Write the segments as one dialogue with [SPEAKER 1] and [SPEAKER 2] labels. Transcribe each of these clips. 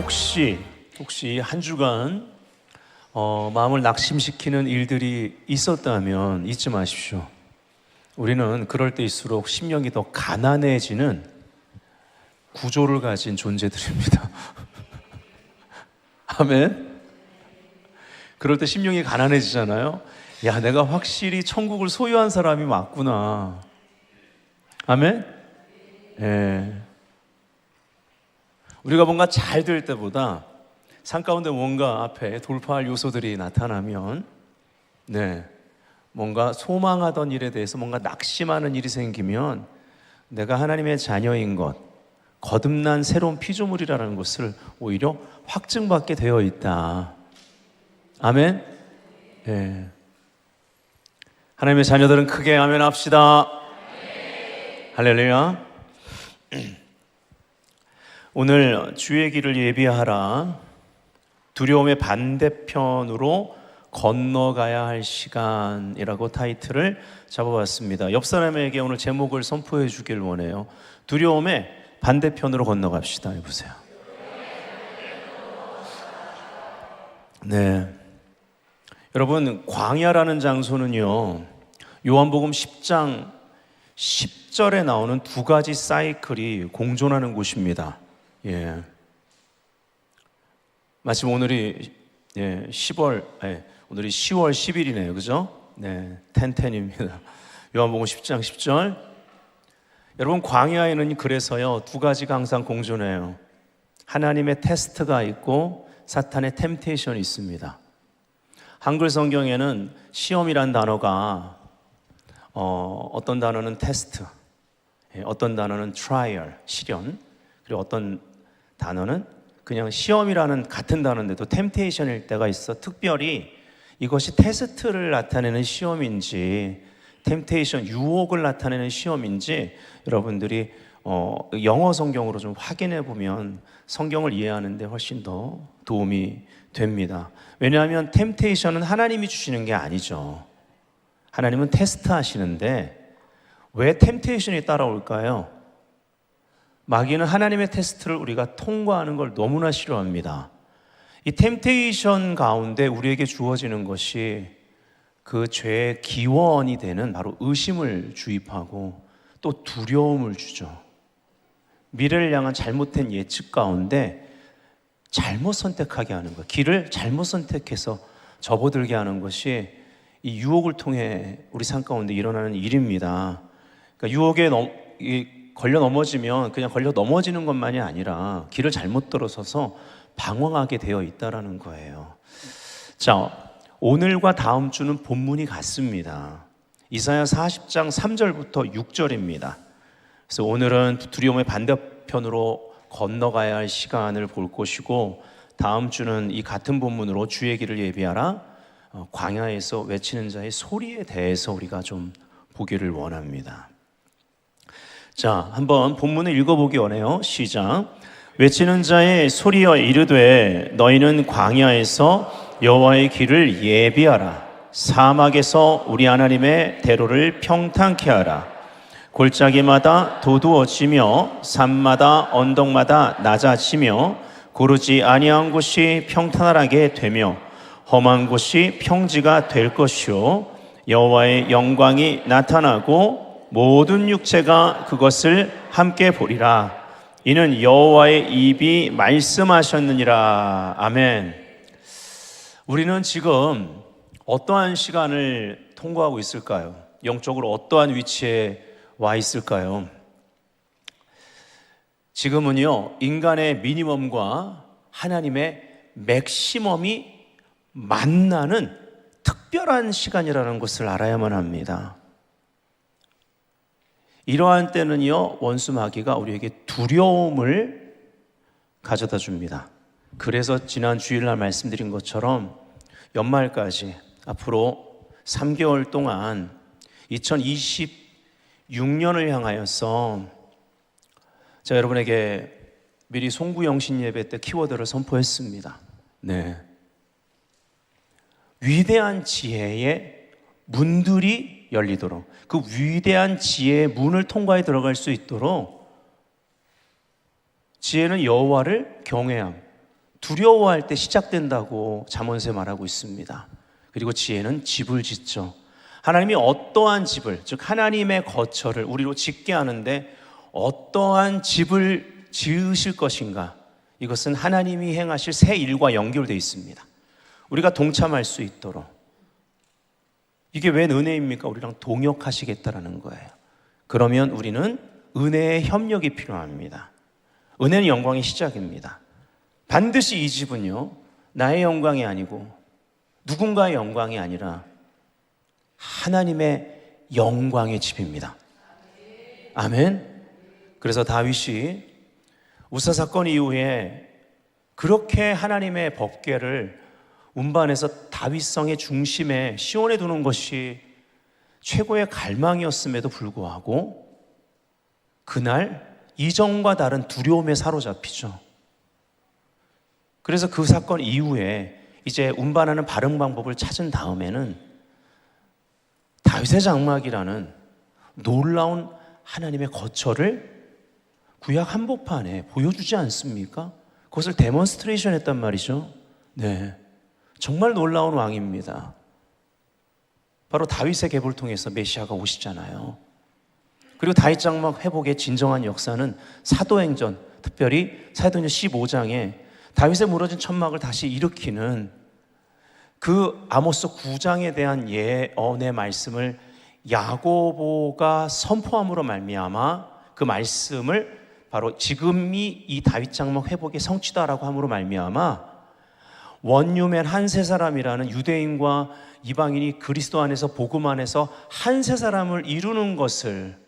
[SPEAKER 1] 혹시 한 주간 마음을 낙심시키는 일들이 있었다면 잊지 마십시오. 우리는 그럴 때일수록 심령이 더 가난해지는 구조를 가진 존재들입니다. 아멘. 그럴 때 심령이 가난해지잖아요. 야, 내가 확실히 천국을 소유한 사람이 맞구나. 아멘. 예. 우리가 뭔가 잘 될 때보다 산 가운데 뭔가 앞에 돌파할 요소들이 나타나면 뭔가 소망하던 일에 대해서 뭔가 낙심하는 일이 생기면 내가 하나님의 자녀인 것, 거듭난 새로운 피조물이라는 것을 오히려 확증받게 되어 있다. 아멘. 예. 하나님의 자녀들은 크게 아멘 합시다. 할렐루야. 오늘 주의 길을 예비하라, 두려움의 반대편으로 건너가야 할 시간이라고 타이틀을 잡아봤습니다. 옆 사람에게 오늘 제목을 선포해 주길 원해요. 두려움의 반대편으로 건너갑시다. 해보세요. 네, 여러분, 광야라는 장소는요, 요한복음 10장 10절에 나오는 두 가지 사이클이 공존하는 곳입니다. 예. 마침 오늘이 10월 10일이네요. 그죠? 네, 텐텐입니다. 요한복음 10장 10절. 여러분, 광야에는 그래서요, 두 가지가 항상 공존해요. 하나님의 테스트가 있고 사탄의 템테이션이 있습니다. 한글 성경에는 시험이란 단어가 어떤 단어는 테스트, 어떤 단어는 트라이얼, 시련, 그리고 어떤 단어는 그냥 시험이라는 같은 단어인데도 템테이션일 때가 있어. 특별히 이것이 테스트를 나타내는 시험인지 템테이션, 유혹을 나타내는 시험인지 여러분들이 영어 성경으로 좀 확인해 보면 성경을 이해하는 데 훨씬 더 도움이 됩니다. 왜냐하면 템테이션은 하나님이 주시는 게 아니죠. 하나님은 테스트 하시는데 왜 템테이션이 따라올까요? 마귀는 하나님의 테스트를 우리가 통과하는 걸 너무나 싫어합니다. 이 템테이션 가운데 우리에게 주어지는 것이 그 죄의 기원이 되는 바로 의심을 주입하고 또 두려움을 주죠. 미래를 향한 잘못된 예측 가운데 잘못 선택하게 하는 거예요. 길을 잘못 선택해서 접어들게 하는 것이 이 유혹을 통해 우리 삶 가운데 일어나는 일입니다. 그러니까 유혹에 걸려 넘어지면 그냥 걸려 넘어지는 것만이 아니라 길을 잘못 들어서서 방황하게 되어 있다라는 거예요. 자, 오늘과 다음 주는 본문이 같습니다. 이사야 40장 3절부터 6절입니다. 그래서 오늘은 두려움의 반대편으로 건너가야 할 시간을 볼 것이고, 다음 주는 이 같은 본문으로 주의 길을 예비하라, 광야에서 외치는 자의 소리에 대해서 우리가 좀 보기를 원합니다. 자, 한번 본문을 읽어보기 원해요. 시작. 외치는 자의 소리여 이르되 너희는 광야에서 여호와의 길을 예비하라. 사막에서 우리 하나님의 대로를 평탄케 하라. 골짜기마다 도두어지며 산마다 언덕마다 낮아지며 고르지 아니한 곳이 평탄하게 되며 험한 곳이 평지가 될 것이요 여호와의 영광이 나타나고 모든 육체가 그것을 함께 보리라. 이는 여호와의 입이 말씀하셨느니라. 아멘. 우리는 지금 어떠한 시간을 통과하고 있을까요? 영적으로 어떠한 위치에 와 있을까요? 지금은요, 인간의 미니멈과 하나님의 맥시멈이 만나는 특별한 시간이라는 것을 알아야만 합니다. 이러한 때는요, 원수 마귀가 우리에게 두려움을 가져다 줍니다. 그래서 지난 주일날 말씀드린 것처럼 연말까지 앞으로 3개월 동안 2026년을 향하여서 제가 여러분에게 미리 송구영신 예배 때 키워드를 선포했습니다. 네, 위대한 지혜의 문들이 열리도록, 그 위대한 지혜의 문을 통과해 들어갈 수 있도록 지혜는 여호와를 경외함, 두려워할 때 시작된다고 잠언서에 말하고 있습니다. 그리고 지혜는 집을 짓죠. 하나님이 어떠한 집을, 즉 하나님의 거처를 우리로 짓게 하는데 어떠한 집을 지으실 것인가, 이것은 하나님이 행하실 새 일과 연결되어 있습니다. 우리가 동참할 수 있도록. 이게 웬 은혜입니까? 우리랑 동역하시겠다라는 거예요. 그러면 우리는 은혜의 협력이 필요합니다. 은혜는 영광의 시작입니다. 반드시 이 집은요, 나의 영광이 아니고 누군가의 영광이 아니라 하나님의 영광의 집입니다. 아멘. 그래서 다윗이 우사 사건 이후에 그렇게 하나님의 법궤를 운반해서 다윗성의 중심에 시온에 두는 것이 최고의 갈망이었음에도 불구하고 그날 이전과 다른 두려움에 사로잡히죠. 그래서 그 사건 이후에 이제 운반하는 바른 방법을 찾은 다음에는 다윗의 장막이라는 놀라운 하나님의 거처를 구약 한복판에 보여주지 않습니까? 그것을 데몬스트레이션 했단 말이죠. 네, 정말 놀라운 왕입니다. 바로 다윗의 계보를 통해서 메시아가 오시잖아요. 그리고 다윗 장막 회복의 진정한 역사는 사도행전, 특별히 사도행전 15장에 다윗의 무너진 천막을 다시 일으키는 그 아모스 9장에 대한 예언의 말씀을 야고보가 선포함으로 말미암아 그 말씀을 바로 지금이 이 다윗 장막 회복의 성취다라고 함으로 말미암아 원유맨 한 세 사람이라는 유대인과 이방인이 그리스도 안에서 복음 안에서 한 세 사람을 이루는 것을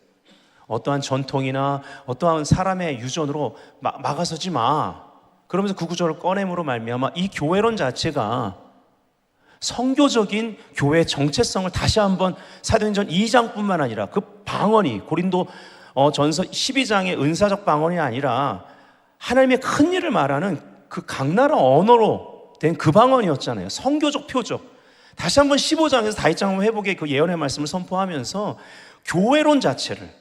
[SPEAKER 1] 어떠한 전통이나 어떠한 사람의 유전으로 막아서지 마, 그러면서 그 구절을 꺼냄으로 말미암아 이 교회론 자체가 성교적인 교회의 정체성을 다시 한번 사도행전 2장뿐만 아니라 그 방언이 고린도 전서 12장의 은사적 방언이 아니라 하나님의 큰 일을 말하는 그 각 나라 언어로 된 그 방언이었잖아요. 성교적 표적. 다시 한번 15장에서 다윗 장막 회복의 그 예언의 말씀을 선포하면서 교회론 자체를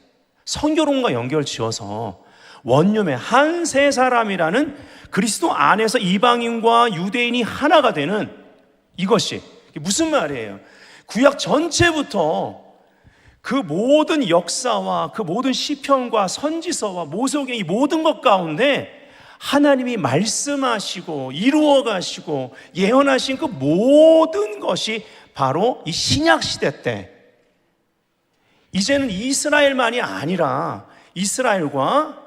[SPEAKER 1] 성교론과 연결 지어서 원룸의 한 세 사람이라는 그리스도 안에서 이방인과 유대인이 하나가 되는 이것이 무슨 말이에요? 구약 전체부터 그 모든 역사와 그 모든 시편과 선지서와 모세오경의 이 모든 것 가운데 하나님이 말씀하시고 이루어 가시고 예언하신 그 모든 것이 바로 이 신약 시대 때 이제는 이스라엘만이 아니라 이스라엘과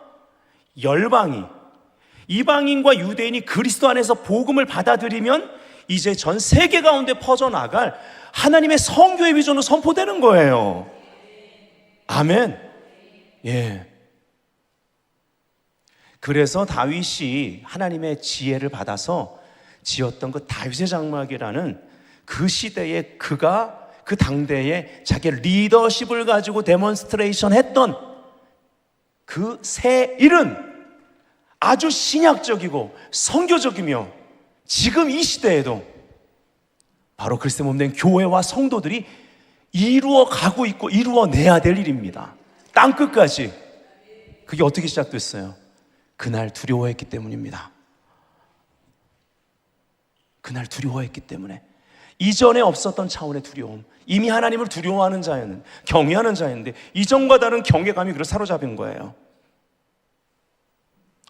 [SPEAKER 1] 열방이, 이방인과 유대인이 그리스도 안에서 복음을 받아들이면 이제 전 세계 가운데 퍼져나갈 하나님의 성교의 비전으로 선포되는 거예요. 아멘. 예. 그래서 다윗이 하나님의 지혜를 받아서 지었던 그 다윗의 장막이라는 그 시대에 그가 그 당대에 자기의 리더십을 가지고 데몬스트레이션 했던 그 새 일은 아주 신약적이고 성교적이며 지금 이 시대에도 바로 그리스도의 몸된 교회와 성도들이 이루어 가고 있고 이루어내야 될 일입니다. 땅끝까지. 그게 어떻게 시작됐어요? 그날 두려워했기 때문입니다. 그날 두려워했기 때문에. 이전에 없었던 차원의 두려움, 이미 하나님을 두려워하는 자였는데, 경외하는 자였는데 이전과 다른 경외감이 그를 사로잡은 거예요.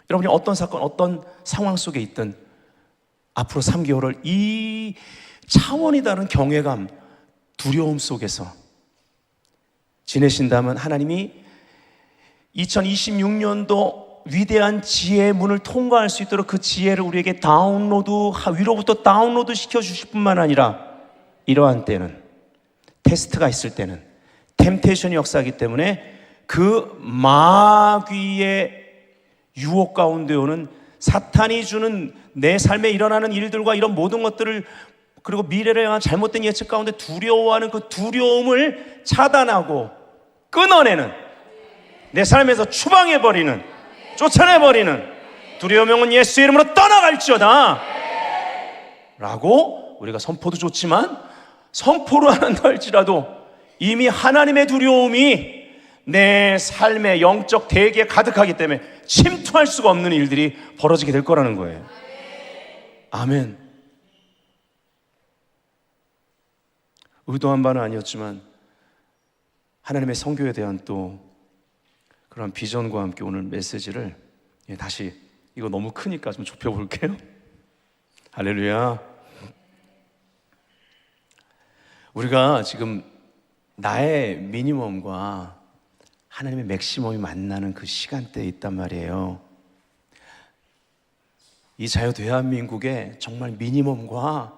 [SPEAKER 1] 여러분이 어떤 사건, 어떤 상황 속에 있든 앞으로 3개월을 이 차원이 다른 경외감, 두려움 속에서 지내신다면 하나님이 2026년도 위대한 지혜의 문을 통과할 수 있도록 그 지혜를 우리에게 위로부터 다운로드 시켜주실 뿐만 아니라 이러한 때는, 테스트가 있을 때는, 템테이션이 역사하기 때문에 그 마귀의 유혹 가운데 오는 사탄이 주는 내 삶에 일어나는 일들과 이런 모든 것들을, 그리고 미래를 향한 잘못된 예측 가운데 두려워하는 그 두려움을 차단하고 끊어내는, 내 삶에서 추방해버리는, 쫓아내버리는, 두려움은 예수의 이름으로 떠나갈지어다 라고 우리가 선포도 좋지만 선포를 안 한다 할지라도 이미 하나님의 두려움이 내 삶의 영적 대기에 가득하기 때문에 침투할 수가 없는 일들이 벌어지게 될 거라는 거예요. 아멘. 의도한 바는 아니었지만 하나님의 성교에 대한 또 그런 비전과 함께 오늘 메시지를 다시, 이거 너무 크니까 좀 좁혀볼게요. 할렐루야. 우리가 지금 나의 미니멈과 하나님의 맥시멈이 만나는 그 시간대에 있단 말이에요. 이 자유 대한민국의 정말 미니멈과,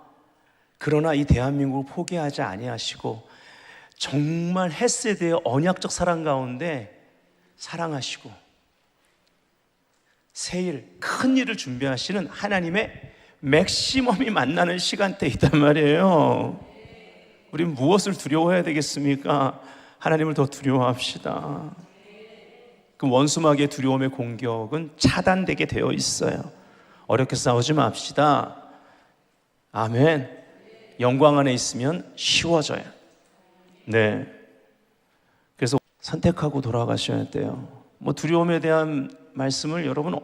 [SPEAKER 1] 그러나 이 대한민국을 포기하지 아니하시고 정말 헤세드의 언약적 사랑 가운데 사랑하시고 새일 큰 일을 준비하시는 하나님의 맥시멈이 만나는 시간대에 있단 말이에요. 우린 무엇을 두려워해야 되겠습니까? 하나님을 더 두려워합시다. 그 원수마귀의 두려움의 공격은 차단되게 되어 있어요. 어렵게 싸우지 맙시다. 아멘. 영광 안에 있으면 쉬워져요. 네. 그래서 선택하고 돌아가셔야 돼요. 뭐 두려움에 대한 말씀을 여러분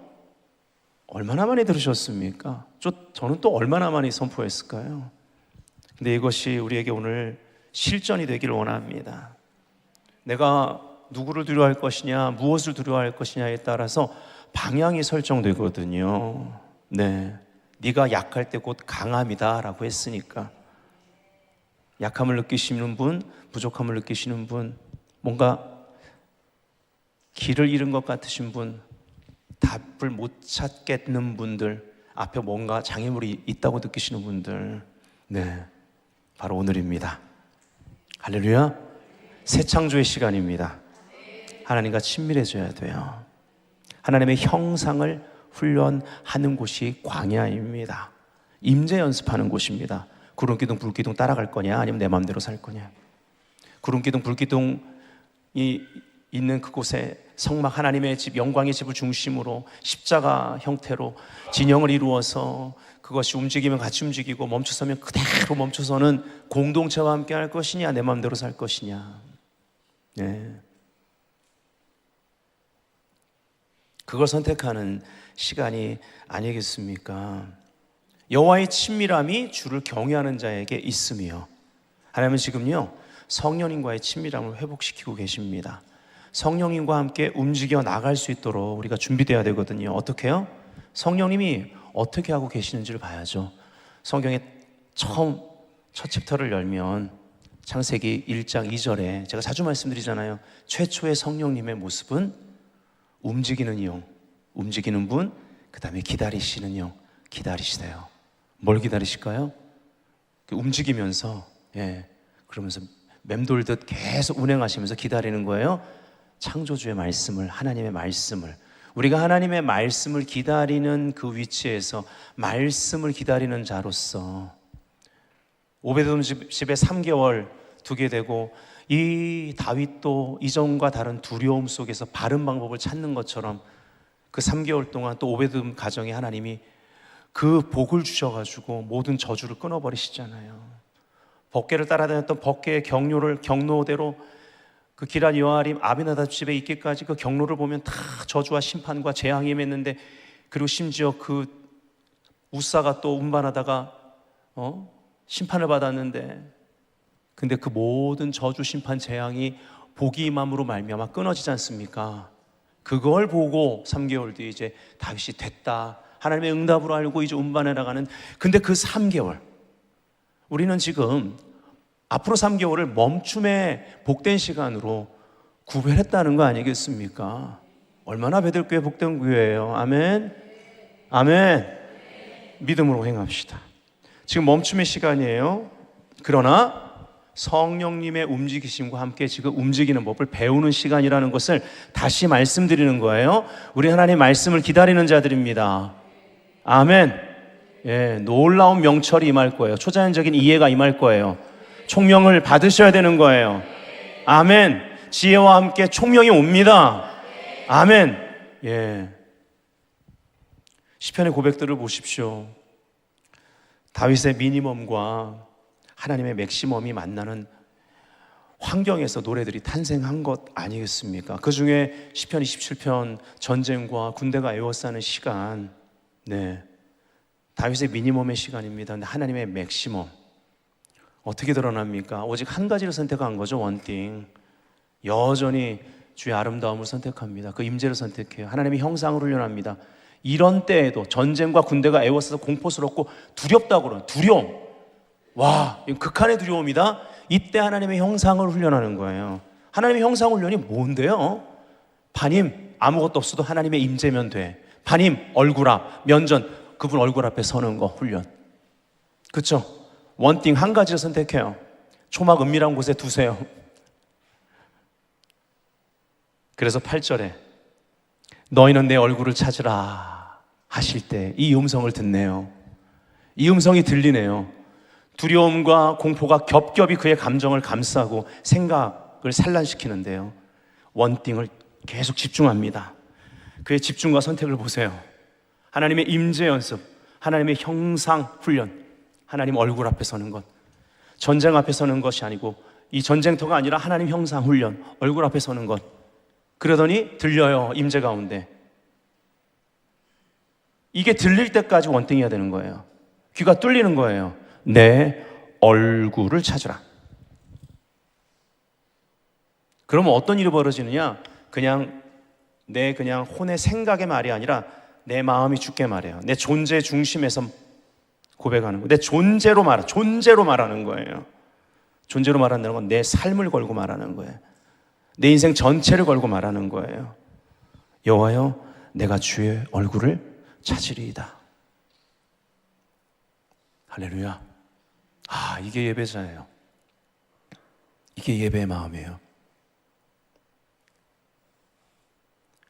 [SPEAKER 1] 얼마나 많이 들으셨습니까? 저는 또 얼마나 많이 선포했을까요? 근데 이것이 우리에게 오늘 실전이 되기를 원합니다. 내가 누구를 두려워할 것이냐, 무엇을 두려워할 것이냐에 따라서 방향이 설정되거든요. 네, 네가 약할 때 곧 강함이다 라고 했으니까. 약함을 느끼시는 분, 부족함을 느끼시는 분, 뭔가 길을 잃은 것 같으신 분, 답을 못 찾겠는 분들, 앞에 뭔가 장애물이 있다고 느끼시는 분들, 네, 바로 오늘입니다. 할렐루야. 새 창조의 시간입니다. 하나님과 친밀해져야 돼요. 하나님의 형상을 훈련하는 곳이 광야입니다. 임재 연습하는 곳입니다. 구름기둥 불기둥 따라갈 거냐, 아니면 내 마음대로 살 거냐. 구름기둥 불기둥이 있는 그곳에 성막, 하나님의 집, 영광의 집을 중심으로 십자가 형태로 진영을 이루어서 그것이 움직이면 같이 움직이고 멈춰서면 그대로 멈춰서는 공동체와 함께 할 것이냐, 내 마음대로 살 것이냐. 네. 그걸 선택하는 시간이 아니겠습니까? 여호와의 친밀함이 주를 경외하는 자에게 있으며, 하나님은 지금요 성령님과의 친밀함을 회복시키고 계십니다. 성령님과 함께 움직여 나갈 수 있도록 우리가 준비되어야 되거든요. 어떻게 해요? 성령님이 어떻게 하고 계시는지를 봐야죠. 성경의 첫 챕터를 열면 창세기 1장 2절에 제가 자주 말씀드리잖아요. 최초의 성령님의 모습은 움직이는 영, 움직이는 분, 그 다음에 기다리시는 영, 기다리시대요. 뭘 기다리실까요? 움직이면서, 그러면서 맴돌듯 계속 운행하시면서 기다리는 거예요. 창조주의 말씀을, 하나님의 말씀을. 우리가 하나님의 말씀을 기다리는 그 위치에서 말씀을 기다리는 자로서 오베돔 집에 3개월 두게 되고, 이 다윗도 이전과 다른 두려움 속에서 바른 방법을 찾는 것처럼 그 3개월 동안 또 오베돔 가정에 하나님이 그 복을 주셔가지고 모든 저주를 끊어버리시잖아요. 법궤를 따라다녔던 법궤의 경로대로 그 기란 여아림 아비나답 집에 있기까지 그 경로를 보면 다 저주와 심판과 재앙이 임했는데, 그리고 심지어 그 우사가 또 운반하다가 심판을 받았는데, 근데 그 모든 저주, 심판, 재앙이 복이 임함으로 말미암아 끊어지지 않습니까? 그걸 보고 3개월 뒤에 이제 다윗이 됐다, 하나님의 응답으로 알고 이제 운반해 나가는. 근데 그 3개월, 우리는 지금 앞으로 3개월을 멈춤의 복된 시간으로 구별했다는 거 아니겠습니까? 얼마나 베들교회 복된 교회예요. 아멘. 아멘. 믿음으로 행합시다. 지금 멈춤의 시간이에요. 그러나 성령님의 움직이심과 함께 지금 움직이는 법을 배우는 시간이라는 것을 다시 말씀드리는 거예요. 우리 하나님의 말씀을 기다리는 자들입니다. 아멘. 놀라운 명철이 임할 거예요. 초자연적인 이해가 임할 거예요. 총명을 받으셔야 되는 거예요. 아멘. 지혜와 함께 총명이 옵니다. 아멘. 시편의 고백들을 보십시오. 다윗의 미니멈과 하나님의 맥시멈이 만나는 환경에서 노래들이 탄생한 것 아니겠습니까? 그 중에 시편 27편 전쟁과 군대가 에워싸는 시간, 다윗의 미니멈의 시간입니다. 근데 하나님의 맥시멈 어떻게 드러납니까? 오직 한 가지를 선택한 거죠. 원띵. 여전히 주의 아름다움을 선택합니다. 그 임재를 선택해요. 하나님의 형상을 훈련합니다. 이런 때에도 전쟁과 군대가 애워싸서 공포스럽고 두렵다고 그러는 두려움. 와, 극한의 두려움이다. 이때 하나님의 형상을 훈련하는 거예요. 하나님의 형상 훈련이 뭔데요? 반임 아무것도 없어도 하나님의 임재면 돼. 반임 얼굴 앞 면전 그분 얼굴 앞에 서는 거 훈련. 그렇죠? 원띵 한 가지를 선택해요. 초막 은밀한 곳에 두세요. 그래서 8절에 너희는 내 얼굴을 찾으라 하실 때 이 음성을 듣네요. 이 음성이 들리네요. 두려움과 공포가 겹겹이 그의 감정을 감싸고 생각을 산란시키는데요. 원띵을 계속 집중합니다. 그의 집중과 선택을 보세요. 하나님의 임재 연습, 하나님의 형상 훈련, 하나님 얼굴 앞에 서는 것. 전쟁 앞에 서는 것이 아니고 이 전쟁터가 아니라 하나님 형상 훈련, 얼굴 앞에 서는 것. 그러더니 들려요. 임재 가운데. 이게 들릴 때까지 원띵해야 되는 거예요. 귀가 뚫리는 거예요. 내 얼굴을 찾으라. 그러면 어떤 일이 벌어지느냐? 그냥 혼의 생각의 말이 아니라 내 마음이 죽게 말해요. 내 존재 중심에서 고백하는 거예요. 내 존재로 말하는 거예요. 존재로 말한다는 건 내 삶을 걸고 말하는 거예요. 내 인생 전체를 걸고 말하는 거예요. 여호와여, 내가 주의 얼굴을 찾으리이다. 할렐루야. 이게 예배자예요. 이게 예배의 마음이에요.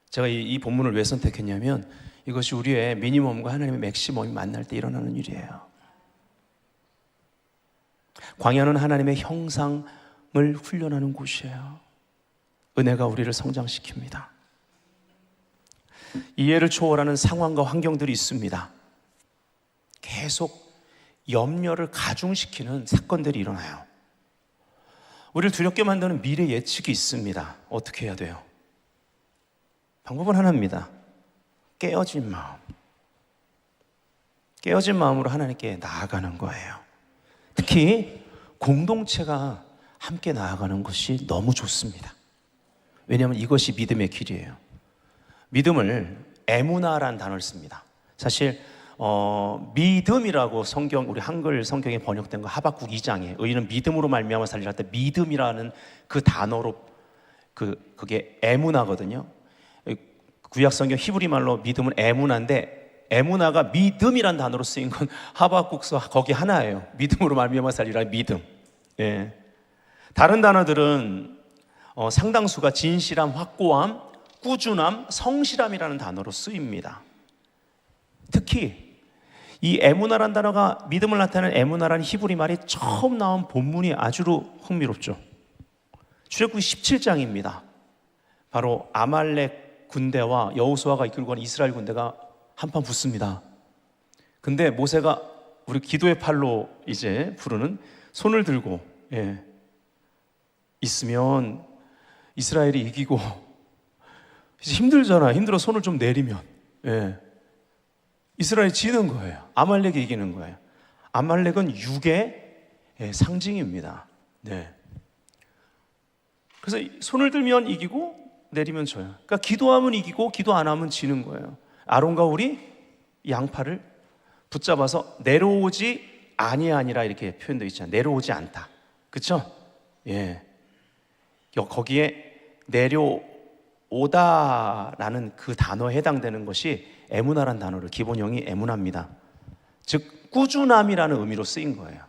[SPEAKER 1] 제가 이 본문을 왜 선택했냐면 이것이 우리의 미니멈과 하나님의 맥시멈이 만날 때 일어나는 일이에요. 광야는 하나님의 형상을 훈련하는 곳이에요. 은혜가 우리를 성장시킵니다. 이해를 초월하는 상황과 환경들이 있습니다. 계속 염려를 가중시키는 사건들이 일어나요. 우리를 두렵게 만드는 미래 예측이 있습니다. 어떻게 해야 돼요? 방법은 하나입니다. 깨어진 마음. 깨어진 마음으로 하나님께 나아가는 거예요. 특히 공동체가 함께 나아가는 것이 너무 좋습니다. 왜냐하면 이것이 믿음의 길이에요. 믿음을 에무나라는 단어를 씁니다. 사실 믿음이라고 우리 한글 성경에 번역된 거 하박국 2장에 의인은 믿음으로 말미암아 살리라 할 때 믿음이라는 그 단어로 그게 에무나거든요. 구약 성경 히브리 말로 믿음은 에무나인데 에무나가 믿음이란 단어로 쓰인 건 하박국서 거기 하나예요. 믿음으로 말미암아 살리라 믿음. 예. 다른 단어들은 상당수가 진실함, 확고함, 꾸준함, 성실함이라는 단어로 쓰입니다. 특히 이 에무나란 단어가 믿음을 나타내는 에무나라는 히브리 말이 처음 나온 본문이 아주 흥미롭죠. 출애굽기 17장입니다. 바로 아말렉 군대와 여호수아가 이끌고 가는 이스라엘 군대가 한판 붙습니다. 근데 모세가 우리 기도의 팔로 이제 부르는 손을 들고 있으면 이스라엘이 이기고 이제 힘들어 손을 좀 내리면 이스라엘이 지는 거예요. 아말렉이 이기는 거예요. 아말렉은 육의 상징입니다. 네. 그래서 손을 들면 이기고 내리면 져요. 그러니까 기도하면 이기고 기도 안 하면 지는 거예요. 아론과 우리 양팔을 붙잡아서 내려오지 아니하니라 이렇게 표현되어 있잖아요. 내려오지 않다. 그렇죠? 예. 거기에 내려오다라는 그 단어에 해당되는 것이 에무나라는 단어를 기본형이 에무나입니다. 즉 꾸준함이라는 의미로 쓰인 거예요.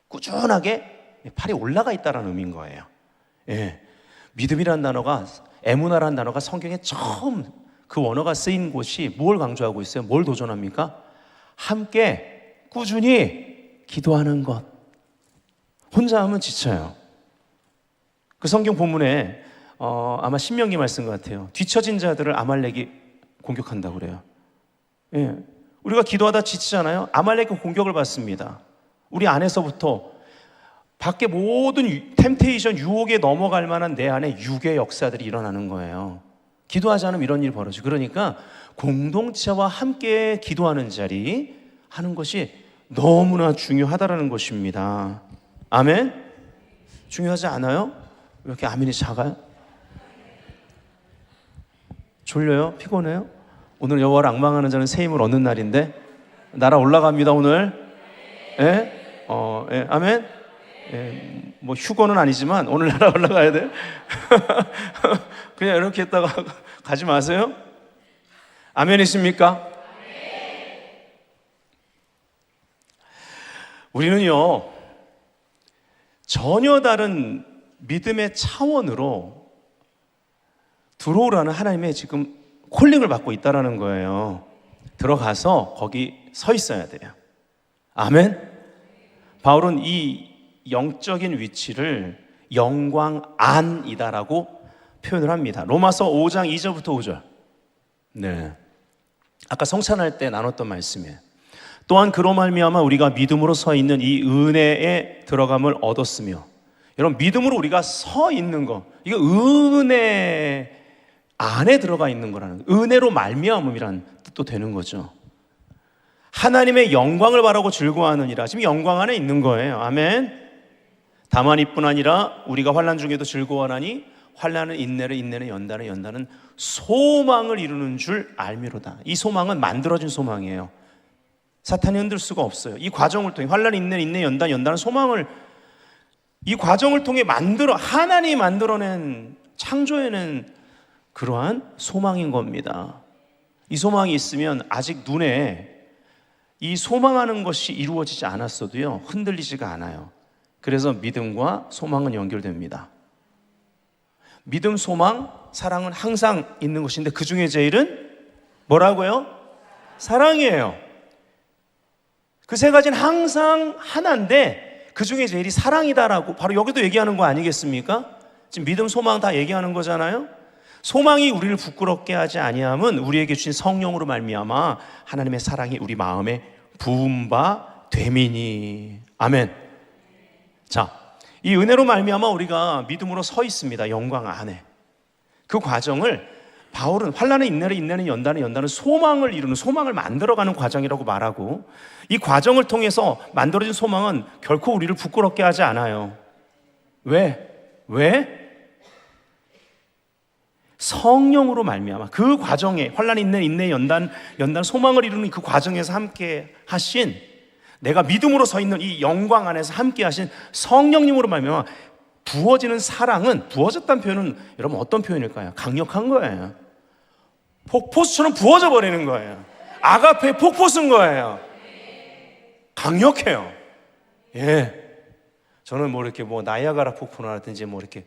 [SPEAKER 1] 꾸준하게 팔이 올라가 있다라는 의미인 거예요. 예. 믿음이라는 단어가 에무나라는 단어가 성경에 처음 그 원어가 쓰인 곳이 뭘 강조하고 있어요? 뭘 도전합니까? 함께 꾸준히 기도하는 것. 혼자 하면 지쳐요. 그 성경 본문에 아마 신명기 말씀 같아요. 뒤처진 자들을 아말렉이 공격한다고 그래요. 예. 우리가 기도하다 지치잖아요. 아말렉이 공격을 받습니다. 우리 안에서부터 밖에 모든 템테이션, 유혹에 넘어갈 만한 내 안에 육의 역사들이 일어나는 거예요. 기도하지 않으면 이런 일이 벌어져. 그러니까 공동체와 함께 기도하는 자리 하는 것이 너무나 중요하다라는 것입니다. 아멘? 중요하지 않아요? 왜 이렇게 아멘이 작아요? 졸려요? 피곤해요? 오늘 여호와를 앙망하는 자는 새 힘을 얻는 날인데 날아 올라갑니다 오늘. 예? 예. 아멘? 예. 뭐 휴거는 아니지만 오늘 날아 올라가야 돼. 그냥 이렇게 했다가 가지 마세요. 아멘이십니까? 우리는요 전혀 다른 믿음의 차원으로 들어오라는 하나님의 지금 콜링을 받고 있다는 거예요. 들어가서 거기 서 있어야 돼요. 아멘? 바울은 이 영적인 위치를 영광 안이다라고 표현을 합니다. 로마서 5장 2절부터 5절. 네. 아까 성찬할 때 나눴던 말씀이에요. 또한 그로 말미암아 우리가 믿음으로 서 있는 이 은혜에 들어감을 얻었으며, 여러분 믿음으로 우리가 서 있는 거, 이거 은혜 안에 들어가 있는 거라는, 은혜로 말미암음이라는 뜻도 되는 거죠. 하나님의 영광을 바라고 즐거워하느니라. 지금 영광 안에 있는 거예요. 아멘. 다만 이뿐 아니라 우리가 환난 중에도 즐거워하나니 환난은 인내를, 인내는 연단을, 연단은 소망을 이루는 줄 알미로다. 이 소망은 만들어진 소망이에요. 사탄이 흔들 수가 없어요. 이 과정을 통해 환난, 인내, 인내, 연단, 연단은 소망을, 이 과정을 통해 하나님이 만들어낸, 창조해낸 그러한 소망인 겁니다. 이 소망이 있으면 아직 눈에 이 소망하는 것이 이루어지지 않았어도요 흔들리지가 않아요. 그래서 믿음과 소망은 연결됩니다. 믿음, 소망, 사랑은 항상 있는 것인데 그 중에 제일은 뭐라고요? 사랑이에요. 그 세 가지는 항상 하나인데 그 중에 제일이 사랑이다라고 바로 여기도 얘기하는 거 아니겠습니까? 지금 믿음, 소망 다 얘기하는 거잖아요. 소망이 우리를 부끄럽게 하지 아니함은 우리에게 주신 성령으로 말미암아 하나님의 사랑이 우리 마음에 부은 바 됨이니. 아멘. 자, 이 은혜로 말미암아 우리가 믿음으로 서 있습니다. 영광 안에. 그 과정을 바울은 환난의 인내를, 인내는 연단을, 연단은 소망을 이루는, 소망을 만들어가는 과정이라고 말하고, 이 과정을 통해서 만들어진 소망은 결코 우리를 부끄럽게 하지 않아요. 왜? 성령으로 말미암아 그 과정에 환난, 인내, 연단 소망을 이루는 그 과정에서 함께 하신, 내가 믿음으로 서 있는 이 영광 안에서 함께 하신 성령님으로 말미암아 부어지는 사랑은, 부어졌다는 표현은 여러분 어떤 표현일까요? 강력한 거예요. 폭포수처럼 부어져 버리는 거예요. 아가페 폭포수인 거예요. 강력해요. 예. 저는 뭐 이렇게 뭐 나이아가라 폭포라든지 뭐 이렇게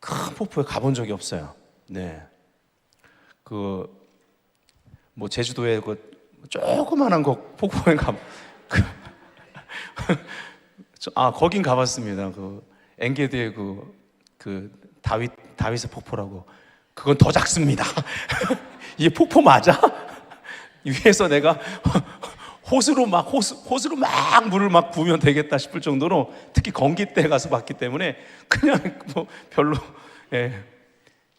[SPEAKER 1] 큰 폭포에 가본 적이 없어요. 네. 뭐 제주도에 그 조그만한 거 폭포에 거긴 가봤습니다. 그 엔게디의 그 다윗의 폭포라고. 그건 더 작습니다. 이게 폭포 맞아? 위에서 내가 호스로 막 물을 막 부으면 되겠다 싶을 정도로, 특히 건기 때 가서 봤기 때문에 그냥 뭐 별로. 예.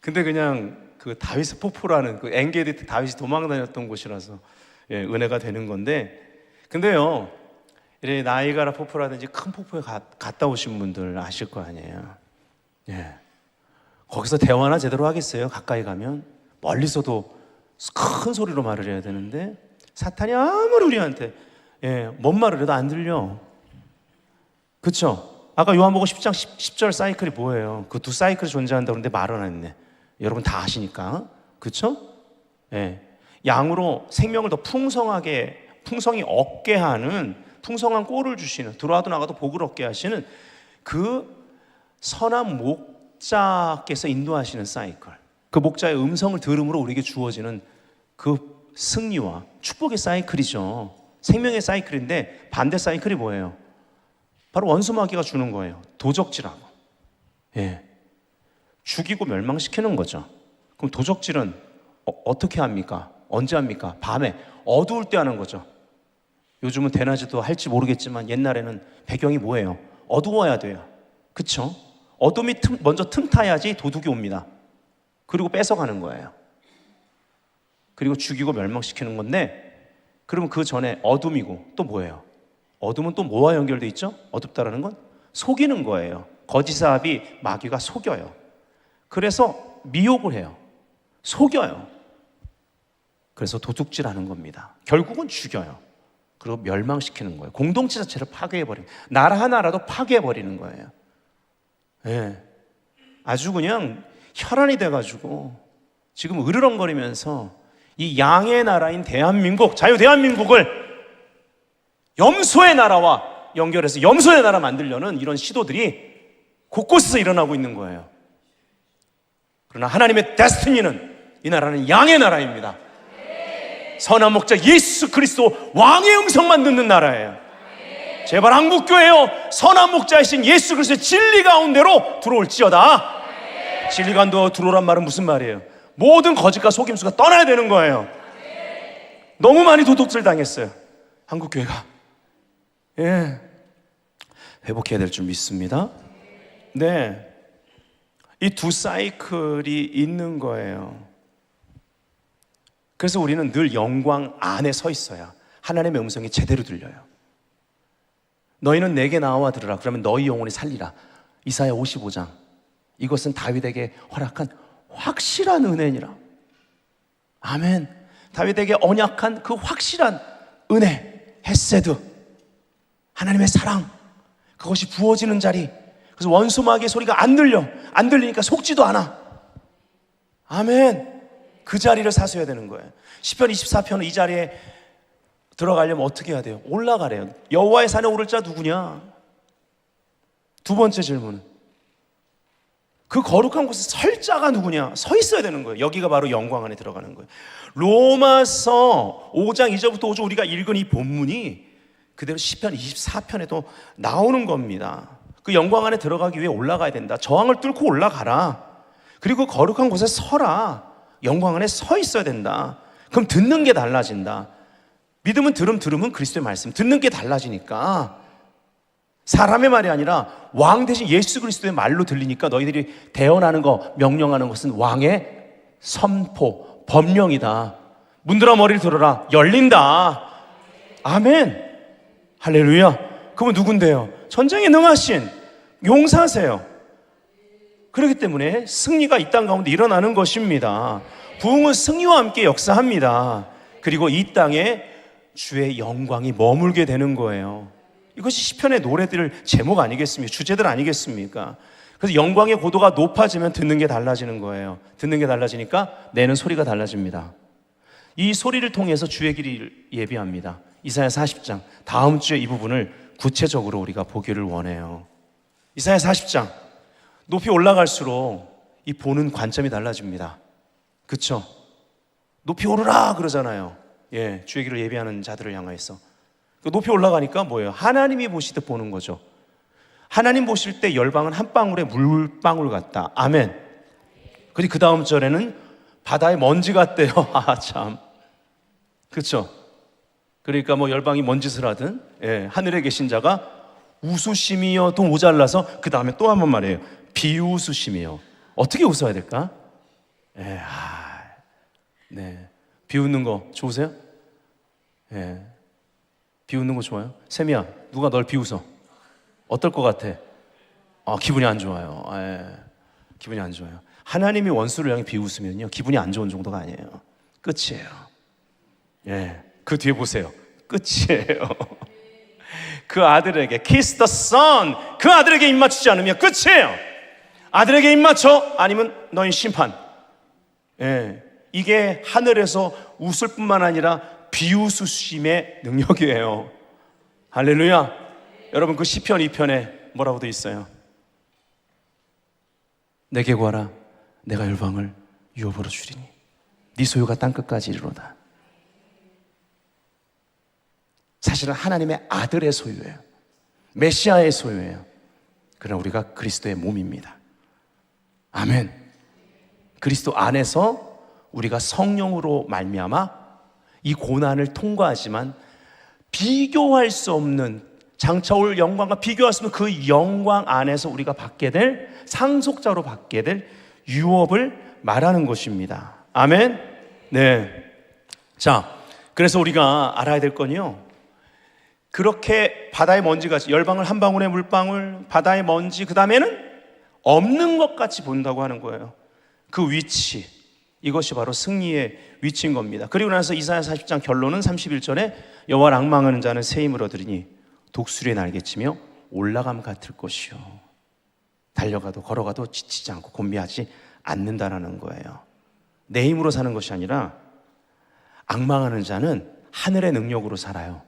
[SPEAKER 1] 근데 그냥 그 다윗의 폭포라는 그 엔게디 때 다윗이 도망다녔던 곳이라서 예, 은혜가 되는 건데, 근데요 이래 나이가라 폭포라든지 큰 폭포에 갔다 오신 분들 아실 거 아니에요. 예. 거기서 대화나 제대로 하겠어요? 가까이 가면 멀리서도 큰 소리로 말을 해야 되는데 사탄이 아무리 우리한테 뭔 말을 해도 안 들려. 그쵸? 아까 요한복음 10장 10절 사이클이 뭐예요? 그 두 사이클이 존재한다고 그러는데 말은 안 했네. 여러분 다 아시니까. 그쵸? 예. 양으로 생명을 더 풍성히 얻게 하는, 풍성한 꼴을 주시는, 들어와도 나가도 복을 얻게 하시는 그 선한 목자께서 인도하시는 사이클, 그 목자의 음성을 들음으로 우리에게 주어지는 그 승리와 축복의 사이클이죠. 생명의 사이클인데 반대 사이클이 뭐예요? 바로 원수마귀가 주는 거예요. 도적질하고. 예. 죽이고 멸망시키는 거죠. 그럼 도적질은 어떻게 합니까? 언제 합니까? 밤에 어두울 때 하는 거죠. 요즘은 대낮에도 할지 모르겠지만 옛날에는 배경이 뭐예요? 어두워야 돼요. 그쵸? 어둠이 먼저 틈타야지 도둑이 옵니다. 그리고 뺏어가는 거예요. 그리고 죽이고 멸망시키는 건데, 그러면 그 전에 어둠이고 또 뭐예요? 어둠은 또 뭐와 연결돼 있죠? 어둡다라는 건 속이는 거예요. 거짓사업이 마귀가 속여요. 그래서 미혹을 해요. 속여요. 그래서 도둑질하는 겁니다. 결국은 죽여요. 그리고 멸망시키는 거예요. 공동체 자체를 파괴해버리는, 나라 하나라도 파괴해버리는 거예요. 예. 아주 그냥 혈안이 돼가지고 지금 으르렁거리면서 이 양의 나라인 대한민국, 자유 대한민국을 염소의 나라와 연결해서 염소의 나라 만들려는 이런 시도들이 곳곳에서 일어나고 있는 거예요. 그러나 하나님의 데스티니는, 이 나라는 양의 나라입니다. 선한 목자 예수 그리스도 왕의 음성만 듣는 나라예요. 제발 한국교회여, 선한 목자이신 예수 그리스도의 진리 가운데로 들어올지어다. 진리 가운데 들어오란 말은 무슨 말이에요? 모든 거짓과 속임수가 떠나야 되는 거예요. 너무 많이 도둑질 당했어요, 한국교회가. 예, 회복해야 될 줄 믿습니다. 네, 이 두 사이클이 있는 거예요. 그래서 우리는 늘 영광 안에 서 있어야 하나님의 음성이 제대로 들려요. 너희는 내게 나와 들으라, 그러면 너희 영혼이 살리라. 이사야 55장. 이것은 다윗에게 허락한 확실한 은혜니라. 아멘. 다윗에게 언약한 그 확실한 은혜, 헤세드, 하나님의 사랑, 그것이 부어지는 자리. 그래서 원수 마귀의 소리가 안 들리니까 속지도 않아. 아멘. 그 자리를 사수해야 되는 거예요. 시편 24편은 이 자리에 들어가려면 어떻게 해야 돼요? 올라가래요. 여호와의 산에 오를 자 누구냐? 두 번째 질문은 그 거룩한 곳에 설 자가 누구냐? 서 있어야 되는 거예요. 여기가 바로 영광 안에 들어가는 거예요. 로마서 5장 2절부터 5절 우리가 읽은 이 본문이 그대로 시편 24편에도 나오는 겁니다. 그 영광 안에 들어가기 위해 올라가야 된다. 저항을 뚫고 올라가라. 그리고 거룩한 곳에 서라. 영광 안에 서 있어야 된다. 그럼 듣는 게 달라진다. 믿음은 들으면 그리스도의 말씀, 듣는 게 달라지니까 사람의 말이 아니라 왕 대신 예수 그리스도의 말로 들리니까 너희들이 대언하는 거, 명령하는 것은 왕의 선포, 법령이다. 문들어 머리를 들어라. 열린다. 아멘. 할렐루야. 그분 누군데요? 전쟁에 능하신 용사세요. 그렇기 때문에 승리가 이 땅 가운데 일어나는 것입니다. 부흥은 승리와 함께 역사합니다. 그리고 이 땅에 주의 영광이 머물게 되는 거예요. 이것이 시편의 노래들 제목 아니겠습니까? 주제들 아니겠습니까? 그래서 영광의 고도가 높아지면 듣는 게 달라지는 거예요. 듣는 게 달라지니까 내는 소리가 달라집니다. 이 소리를 통해서 주의 길을 예비합니다. 이사야 40장, 다음 주에 이 부분을 구체적으로 우리가 보기를 원해요. 이사야 40장, 높이 올라갈수록 이 보는 관점이 달라집니다. 그쵸? 높이 오르라 그러잖아요. 예, 주의 길을 예비하는 자들을 향하여서. 높이 올라가니까 뭐예요? 하나님이 보시듯 보는 거죠. 하나님 보실 때 열방은 한 방울의 물방울 같다. 아멘. 그리고 그 다음 절에는 바다의 먼지 같대요. 아, 참. 그쵸? 그러니까 뭐 열방이 뭔 짓을 하든, 예, 하늘에 계신 자가 웃으심이여 또 모자라서 그 다음에 또 한 번 말해요. 비웃으심이요. 어떻게 웃어야 될까? 예, 네. 비웃는 거 좋으세요? 예. 비웃는 거 좋아요? 세미야, 누가 널 비웃어? 어떨 것 같아? 기분이 안 좋아요. 예. 기분이 안 좋아요. 하나님이 원수를 향해 비웃으면요, 기분이 안 좋은 정도가 아니에요. 끝이에요. 예. 그 뒤에 보세요. 끝이에요. 그 아들에게 kiss the son, 그 아들에게 입맞추지 않으면 끝이에요. 아들에게 입맞춰 아니면 너희 심판. 예, 이게 하늘에서 웃을 뿐만 아니라 비웃으심의 능력이에요. 할렐루야. 여러분, 그 시편 2편에 뭐라고 되어 있어요? 내게 구하라, 내가 열방을 유업으로 주리니 네 소유가 땅끝까지 이르로다. 사실은 하나님의 아들의 소유예요. 메시아의 소유예요. 그러나 우리가 그리스도의 몸입니다. 아멘. 그리스도 안에서 우리가 성령으로 말미암아 이 고난을 통과하지만 비교할 수 없는, 장차올 영광과 비교할 수 없는 그 영광 안에서 우리가 받게 될, 상속자로 받게 될 유업을 말하는 것입니다. 아멘. 네. 자, 그래서 우리가 알아야 될 건요, 그렇게 바다의 먼지같이 열방울 한 방울의 물방울, 바다의 먼지, 그 다음에는 없는 것 같이 본다고 하는 거예요. 그 위치, 이것이 바로 승리의 위치인 겁니다. 그리고 나서 이사야 40장 결론은 31절에 여호와를 앙망하는 자는 새 힘을 얻으리니 독수리의 날개치며 올라감 같을 것이요, 달려가도 걸어가도 지치지 않고 곤비하지 않는다라는 거예요. 내 힘으로 사는 것이 아니라 앙망하는 자는 하늘의 능력으로 살아요.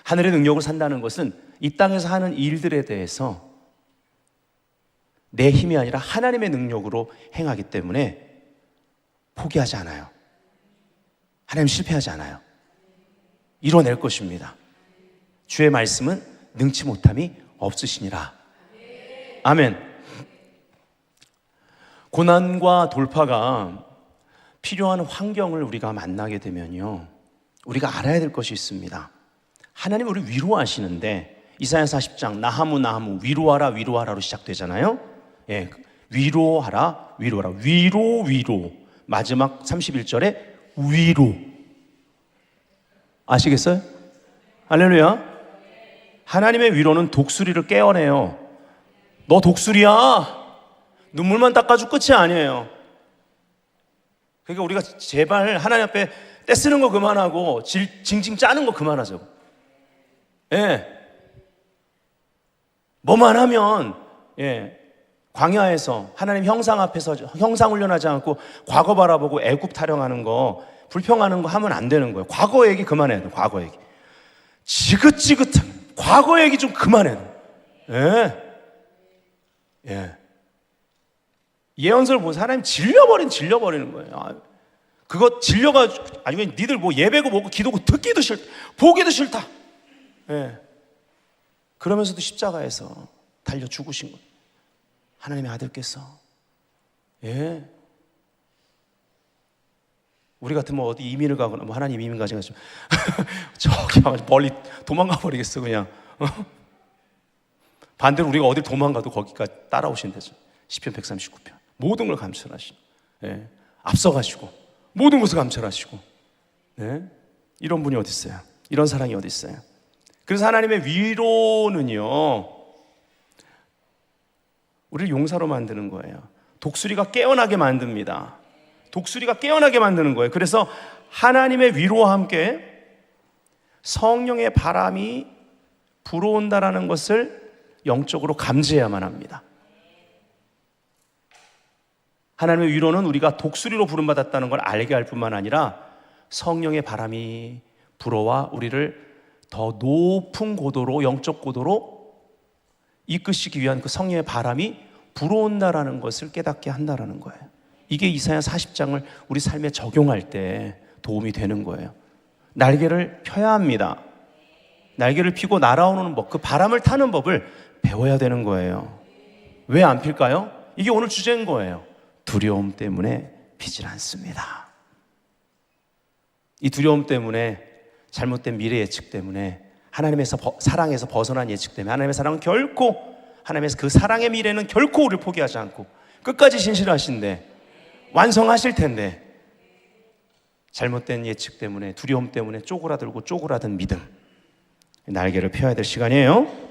[SPEAKER 1] 하늘의 능력으로 산다는 것은 이 땅에서 하는 일들에 대해서 내 힘이 아니라 하나님의 능력으로 행하기 때문에 포기하지 않아요. 하나님 실패하지 않아요. 이뤄낼 것입니다. 주의 말씀은 능치 못함이 없으시니라. 아멘. 고난과 돌파가 필요한 환경을 우리가 만나게 되면요, 우리가 알아야 될 것이 있습니다. 하나님 우리 위로하시는데 이사야 40장 나하무 위로하라로 시작되잖아요. 예, 위로하라 위로 마지막 31절에 위로. 아시겠어요? 할렐루야. 하나님의 위로는 독수리를 깨어내요. 너 독수리야, 눈물만 닦아줄 끝이 아니에요. 그러니까 우리가 제발 하나님 앞에 떼쓰는 거 그만하고 징징 짜는 거 그만하자고. 예. 뭐만 하면, 예, 광야에서 하나님 형상 앞에서 형상 훈련하지 않고 과거 바라보고 애굽 타령하는 거, 불평하는 거 하면 안 되는 거예요. 과거 얘기 그만해야 돼요. 과거 얘기. 지긋지긋한 과거 얘기 좀 그만해야 돼요. 예. 예. 예언서를 보면서 하나님 질려버리는 거예요. 그거 질려가지고 아주 그냥 니들 뭐 예배고 뭐고 기도고 듣기도 싫다, 보기도 싫다. 예. 그러면서도 십자가에서 달려 죽으신 거예요. 하나님의 아들께서. 예. 우리 같으면 어디 이민을 가거나, 뭐 하나님 이민 가지 가지고 저기 멀리 도망가 버리겠어 그냥. 반대로 우리가 어딜 도망가도 거기까지 따라오신대죠. 시편 139편. 모든 걸 감찰하시고, 예, 앞서가시고 모든 것을 감찰하시고, 예, 이런 분이 어디 있어요? 이런 사랑이 어디 있어요? 그래서 하나님의 위로는요, 우리를 용사로 만드는 거예요. 독수리가 깨어나게 만듭니다. 독수리가 깨어나게 만드는 거예요. 그래서 하나님의 위로와 함께 성령의 바람이 불어온다라는 것을 영적으로 감지해야만 합니다. 하나님의 위로는 우리가 독수리로 부름받았다는 걸 알게 할 뿐만 아니라 성령의 바람이 불어와 우리를 더 높은 고도로, 영적 고도로 이끄시기 위한 그 성령의 바람이 불어온다라는 것을 깨닫게 한다라는 거예요. 이게 이사야 40장을 우리 삶에 적용할 때 도움이 되는 거예요. 날개를 펴야 합니다. 날개를 피고 날아오는 법, 그 바람을 타는 법을 배워야 되는 거예요. 왜 안 필까요? 이게 오늘 주제인 거예요. 두려움 때문에 피질 않습니다. 이 두려움 때문에, 잘못된 미래 예측 때문에, 하나님에서 사랑에서 벗어난 예측 때문에, 하나님의 사랑은 결코, 하나님에서 그 사랑의 미래는 결코 우리를 포기하지 않고 끝까지 신실하신데, 완성하실 텐데, 잘못된 예측 때문에, 두려움 때문에 쪼그라들고 쪼그라든 믿음, 날개를 펴야 될 시간이에요.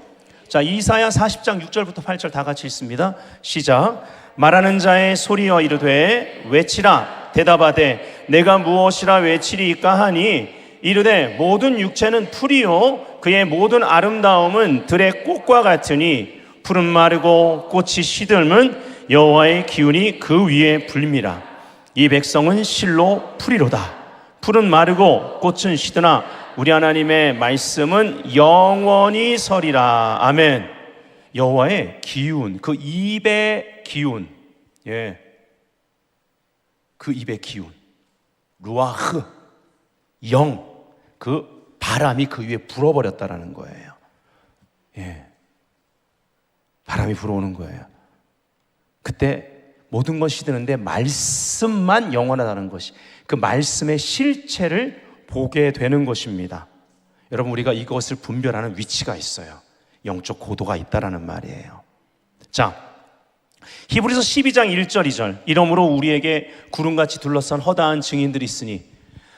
[SPEAKER 1] 자, 이사야 40장 6절부터 8절 다 같이 읽습니다. 시작. 말하는 자의 소리여 이르되 외치라. 대답하되 내가 무엇이라 외치리이까 하니 이르되 모든 육체는 풀이요 그의 모든 아름다움은 들의 꽃과 같으니 푸른 마르고 꽃이 시들면 여호와의 기운이 그 위에 불미라. 이 백성은 실로 풀이로다. 푸른 마르고 꽃은 시드나 우리 하나님의 말씀은 영원히 서리라. 아멘. 여호와의 기운, 그 입의 기운, 예, 그 입의 기운, 루아흐, 영, 그 바람이 그 위에 불어버렸다라는 거예요. 예, 바람이 불어오는 거예요. 그때 모든 것이 드는데 말씀만 영원하다는 것이, 그 말씀의 실체를 보게 되는 것입니다. 여러분, 우리가 이것을 분별하는 위치가 있어요. 영적 고도가 있다라는 말이에요. 자, 히브리서 12장 1절 2절. 이러므로 우리에게 구름같이 둘러싼 허다한 증인들이 있으니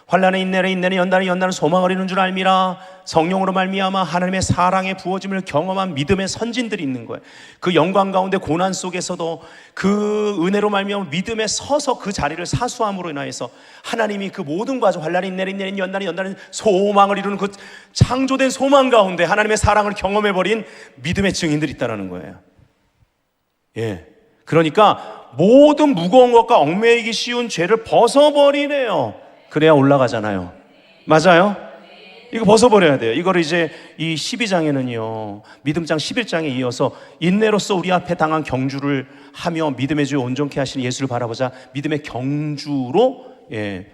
[SPEAKER 1] 환난에 인내는 인내는 연단에 연단은 소망을 이루는 줄 알미라. 성령으로 말미암아 하나님의 사랑의 부어짐을 경험한 믿음의 선진들이 있는 거예요. 그 영광 가운데 고난 속에서도 그 은혜로 말미암아 믿음에 서서 그 자리를 사수함으로 인하여서 하나님이 그 모든 과정, 환난에 인내는 인내는 연단에 연단은 소망을 이루는 그 창조된 소망 가운데 하나님의 사랑을 경험해버린 믿음의 증인들이 있다는 거예요. 예, 그러니까 모든 무거운 것과 얽매이기 쉬운 죄를 벗어버리래요. 그래야 올라가잖아요. 맞아요? 이거 벗어버려야 돼요. 이거를 이제 이 12장에는요, 믿음장 11장에 이어서 인내로서 우리 앞에 당한 경주를 하며 믿음의 주 온전케 하시는 예수를 바라보자 믿음의 경주로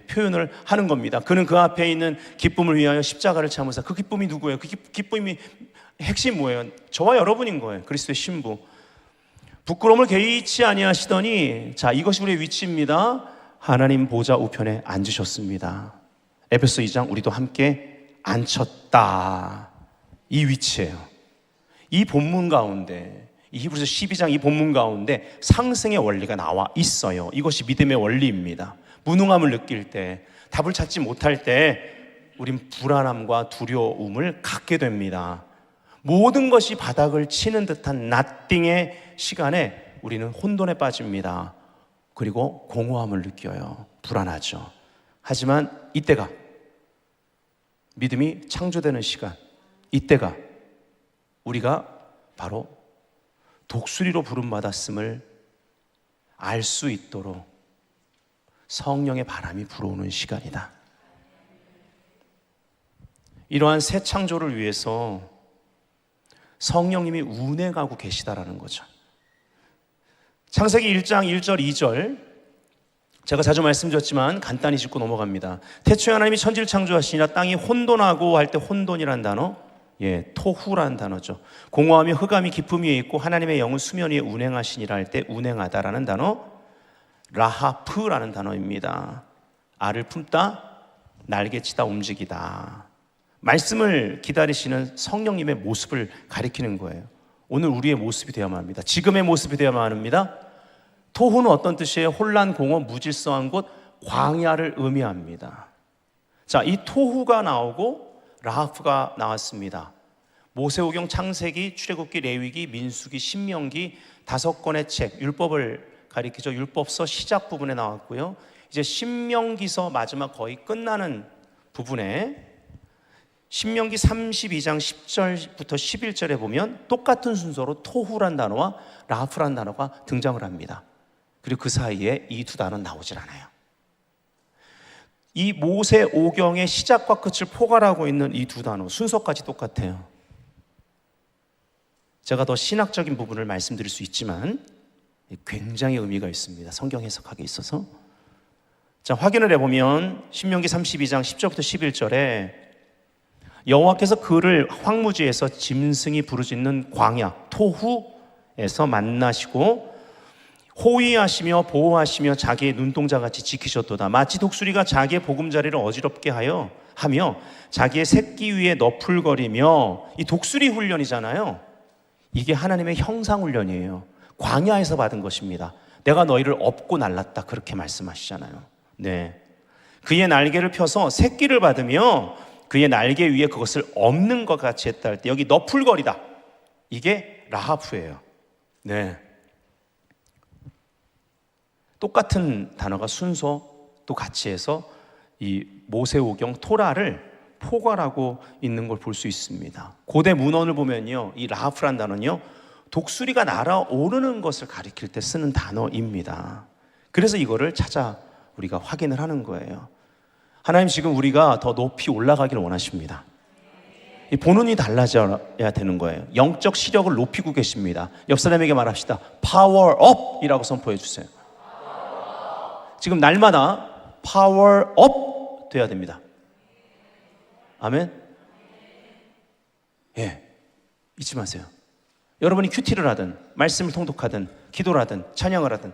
[SPEAKER 1] 표현을 하는 겁니다. 그는 그 앞에 있는 기쁨을 위하여 십자가를 참으사. 그 기쁨이 누구예요? 그 기쁨이 핵심 뭐예요? 저와 여러분인 거예요. 그리스도의 신부. 부끄러움을 개의치 아니하시더니, 자, 이것이 우리의 위치입니다. 하나님 보좌 우편에 앉으셨습니다. 에베소 2장 우리도 함께 앉혔다. 이 위치예요. 이 본문 가운데, 이 히브리서 12장 이 본문 가운데 상승의 원리가 나와 있어요. 이것이 믿음의 원리입니다. 무능함을 느낄 때, 답을 찾지 못할 때 우린 불안함과 두려움을 갖게 됩니다. 모든 것이 바닥을 치는 듯한 나띵의 시간에 우리는 혼돈에 빠집니다. 그리고 공허함을 느껴요. 불안하죠. 하지만 이때가 믿음이 창조되는 시간, 이때가 우리가 바로 독수리로 부름받았음을 알 수 있도록 성령의 바람이 불어오는 시간이다. 이러한 새 창조를 위해서 성령님이 운행하고 계시다라는 거죠. 창세기 1장 1절 2절 제가 자주 말씀드렸지만 간단히 짚고 넘어갑니다. 태초에 하나님이 천지를 창조하시니라 땅이 혼돈하고 할 때 혼돈이란 단어, 토후란 단어죠. 공허함이 흑암이 깊음 위에 있고 하나님의 영은 수면 위에 운행하시니라 할 때 운행하다라는 단어, 라하프라는 단어입니다. 알을 품다, 날개치다, 움직이다. 말씀을 기다리시는 성령님의 모습을 가리키는 거예요. 오늘 우리의 모습이 되어야만 합니다. 지금의 모습이 되어야만 합니다. 토후는 어떤 뜻이에요? 혼란, 공허, 무질서한 곳, 광야를 의미합니다. 자, 이 토후가 나오고 라하프가 나왔습니다. 모세오경, 창세기, 출애굽기, 레위기, 민수기, 신명기 5권의 책, 율법을 가리키죠. 율법서 시작 부분에 나왔고요. 이제 신명기서 마지막 거의 끝나는 부분에 신명기 32장 10절부터 11절에 보면 똑같은 순서로 토후란 단어와 라하프란 단어가 등장을 합니다. 그리고 그 사이에 이 두 단어는 나오질 않아요. 이 모세오경의 시작과 끝을 포괄하고 있는 이 두 단어 순서까지 똑같아요. 제가 더 신학적인 부분을 말씀드릴 수 있지만 굉장히 의미가 있습니다. 성경 해석학에 있어서. 자, 확인을 해보면 신명기 32장 10절부터 11절에 여호와께서 그를 황무지에서 짐승이 부르짖는 광야 토후에서 만나시고 호위하시며 보호하시며 자기의 눈동자같이 지키셨도다. 마치 독수리가 자기의 보금자리를 어지럽게 하며 자기의 새끼 위에 너풀거리며, 이 독수리 훈련이잖아요. 이게 하나님의 형상 훈련이에요. 광야에서 받은 것입니다. 내가 너희를 업고 날랐다, 그렇게 말씀하시잖아요. 네, 그의 날개를 펴서 새끼를 받으며 그의 날개 위에 그것을 엎는 것 같이 했다 할 때 여기 너풀거리다, 이게 라하프예요. 네, 똑같은 단어가 순서도 같이 해서 이 모세오경 토라를 포괄하고 있는 걸 볼 수 있습니다. 고대 문헌을 보면요, 이 라하프란 단어는요 독수리가 날아오르는 것을 가리킬 때 쓰는 단어입니다. 그래서 이거를 찾아 우리가 확인을 하는 거예요. 하나님 지금 우리가 더 높이 올라가기를 원하십니다. 이 본원이 달라져야 되는 거예요. 영적 시력을 높이고 계십니다. 옆 사람에게 말합시다. 파워업이라고 선포해 주세요. 지금 날마다 파워업 돼야 됩니다. 아멘. 잊지 마세요. 여러분이 큐티를 하든 말씀을 통독하든 기도를 하든 찬양을 하든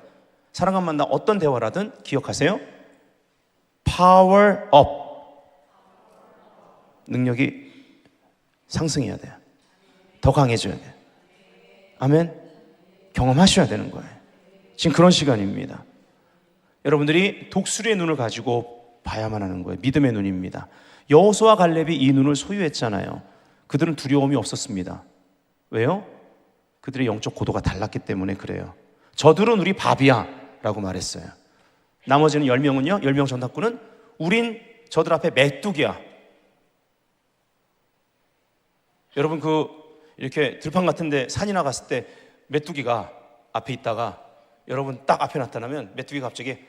[SPEAKER 1] 사람과 만나 어떤 대화를 하든 기억하세요. 파워업, 능력이 상승해야 돼요. 더 강해져야 돼요. 아멘. 경험하셔야 되는 거예요. 지금 그런 시간입니다. 여러분들이 독수리의 눈을 가지고 봐야만 하는 거예요. 믿음의 눈입니다. 여호수아 갈렙이 이 눈을 소유했잖아요. 그들은 두려움이 없었습니다. 왜요? 그들의 영적 고도가 달랐기 때문에 그래요. 저들은 우리 밥이야 라고 말했어요. 나머지는 10명은요, 10명 전답꾼은 우린 저들 앞에 메뚜기야. 여러분 이렇게 들판 같은데 산이나 갔을 때 메뚜기가 앞에 있다가 여러분 딱 앞에 나타나면 메뚜기가 갑자기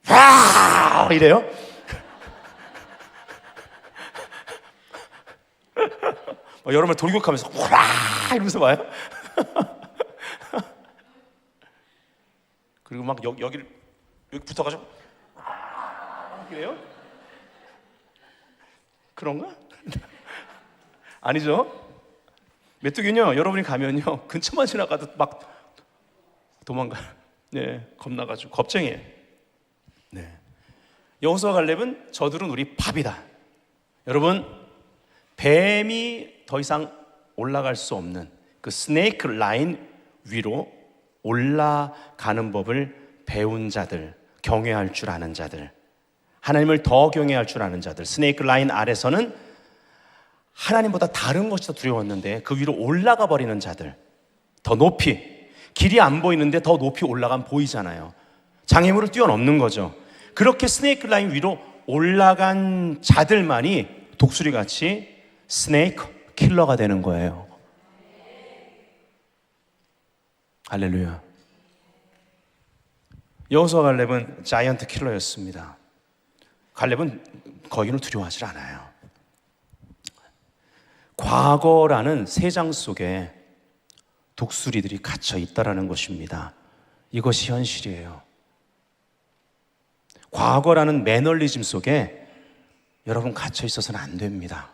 [SPEAKER 1] 와 이래요. 여러분 돌격하면서 와 이러면서 와요. 그리고 막 여기 붙어가지고 이래요? 그런가? 아니죠. 메뚜기는요, 여러분이 가면요 근처만 지나가도 막 도망가. 네, 겁나가지고 겁쟁이에요. 네. 여호수아 갈렙은 저들은 우리 밥이다. 여러분, 뱀이 더 이상 올라갈 수 없는 그 스네이크 라인 위로 올라가는 법을 배운 자들, 경외할 줄 아는 자들, 하나님을 더 경외할 줄 아는 자들, 스네이크 라인 아래서는 하나님보다 다른 것이 더 두려웠는데 그 위로 올라가 버리는 자들, 더 높이, 길이 안 보이는데 더 높이 올라가면 보이잖아요. 장애물을 뛰어넘는 거죠. 그렇게 스네이크 라인 위로 올라간 자들만이 독수리같이 스네이크 킬러가 되는 거예요. 할렐루야. 여호수아 갈렙은 자이언트 킬러였습니다. 갈렙은 거인을 두려워하지 않아요. 과거라는 세 장 속에 독수리들이 갇혀 있다라는 것입니다. 이것이 현실이에요. 과거라는 매너리즘 속에 여러분 갇혀 있어서는 안 됩니다.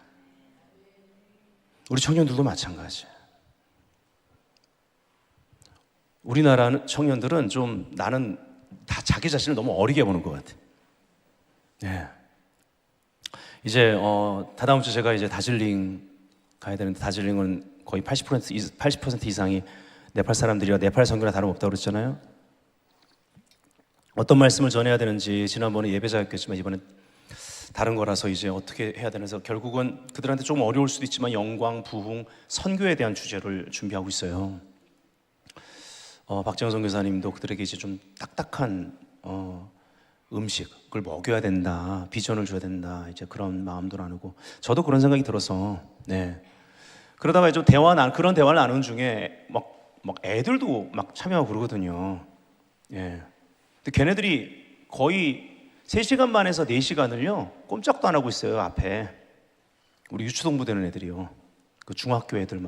[SPEAKER 1] 우리 청년들도 마찬가지예요. 우리나라 청년들은 좀 나는 다 자기 자신을 너무 어리게 보는 것 같아. 네. 이제 다다음 주 제가 이제 다즐링 가야 되는데, 다즐링은 거의 80% 이상이 네팔 사람들이라 네팔 선교나 다름없다고 그랬잖아요. 어떤 말씀을 전해야 되는지 지난번에 예배자였겠지만 이번엔 다른 거라서 이제 어떻게 해야 되는서 결국은 그들한테 조금 어려울 수도 있지만 영광, 부흥, 선교에 대한 주제를 준비하고 있어요. 박정선 선교사님도 그들에게 이제 좀 딱딱한 음식을 먹여야 된다, 비전을 줘야 된다, 이제 그런 마음도 나누고, 저도 그런 생각이 들어서, 네. 그러다가 좀 그런 대화를 나누는 중에 막 애들도 막 참여하고 그러거든요. 예. 근데 걔네들이 거의 3시간 반에서 4시간을요 꼼짝도 안 하고 있어요. 앞에 우리 유초동부 되는 애들이요, 그 중학교 애들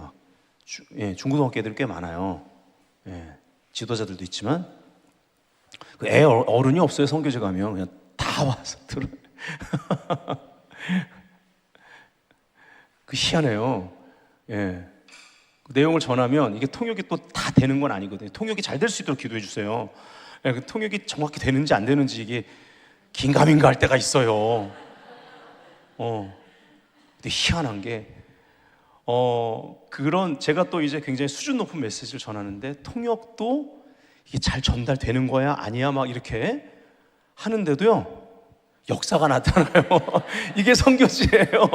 [SPEAKER 1] 중고등학교 애들 꽤 많아요. 예. 지도자들도 있지만 그 애 어른이 없어요. 선교제 가면 그냥 다 와서 들어. 그 희한해요. 예. 그 내용을 전하면 이게 통역이 또 다 되는 건 아니거든요. 통역이 잘 될 수 있도록 기도해 주세요. 예, 그 통역이 정확히 되는지 안 되는지 이게 긴가민가 할 때가 있어요. 근데 희한한 게 그런 제가 또 이제 굉장히 수준 높은 메시지를 전하는데 통역도 이게 잘 전달되는 거야 아니야 막 이렇게 하는데도요 역사가 나타나요. 이게 선교지예요.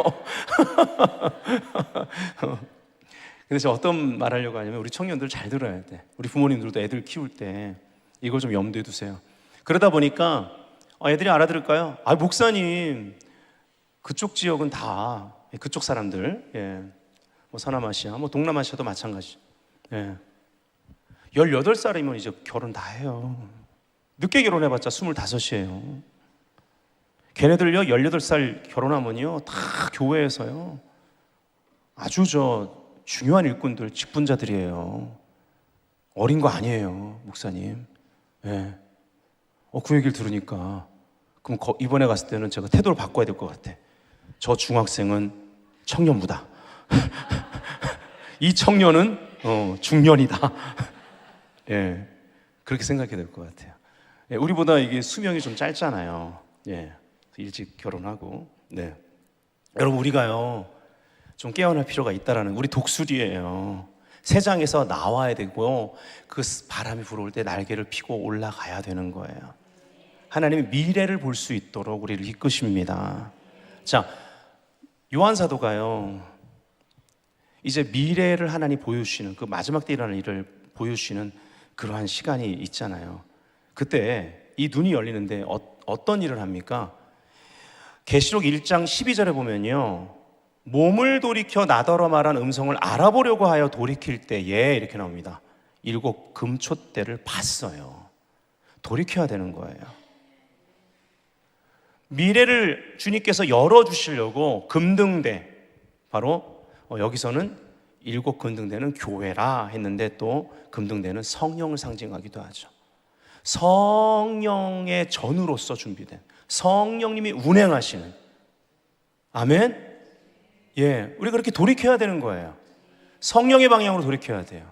[SPEAKER 1] 근데 제가 어떤 말 하려고 하냐면, 우리 청년들 잘 들어야 돼. 우리 부모님들도 애들 키울 때 이걸 좀 염두에 두세요. 그러다 보니까 애들이 알아들을까요? 목사님 그쪽 지역은 다 그쪽 사람들, 예. 뭐 서남아시아, 뭐 동남아시아도 마찬가지. 예. 18살이면 이제 결혼 다 해요. 늦게 결혼해봤자 25이에요. 걔네들요 18살 결혼하면요 다 교회에서요 아주 중요한 일꾼들, 직분자들이에요. 어린 거 아니에요, 목사님. 예. 그 얘기를 들으니까 그럼 이번에 갔을 때는 제가 태도를 바꿔야 될 것 같아. 저 중학생은 청년부다. 이 청년은 중년이다. 예, 그렇게 생각해야 될 것 같아요. 예, 우리보다 이게 수명이 좀 짧잖아요. 예, 일찍 결혼하고. 네, 여러분 우리가요 좀 깨어날 필요가 있다라는, 우리 독수리예요. 새장에서 나와야 되고 그 바람이 불어올 때 날개를 펴고 올라가야 되는 거예요. 하나님의 미래를 볼 수 있도록 우리를 이끄십니다. 자, 요한 사도가요, 이제 미래를 하나님 보여주시는, 그 마지막 때 일어날 일을 보여주시는 그러한 시간이 있잖아요. 그때 이 눈이 열리는데 어떤 일을 합니까? 계시록 1장 12절에 보면요, 몸을 돌이켜 나더러 말한 음성을 알아보려고 하여 돌이킬 때에 이렇게 나옵니다. 7 금촛대를 봤어요. 돌이켜야 되는 거예요. 미래를 주님께서 열어주시려고 금등대, 바로 여기서는 7 금등대는 교회라 했는데 또 금등대는 성령을 상징하기도 하죠. 성령의 전우로서 준비된, 성령님이 운행하시는, 아멘? 예, 우리가 그렇게 돌이켜야 되는 거예요. 성령의 방향으로 돌이켜야 돼요.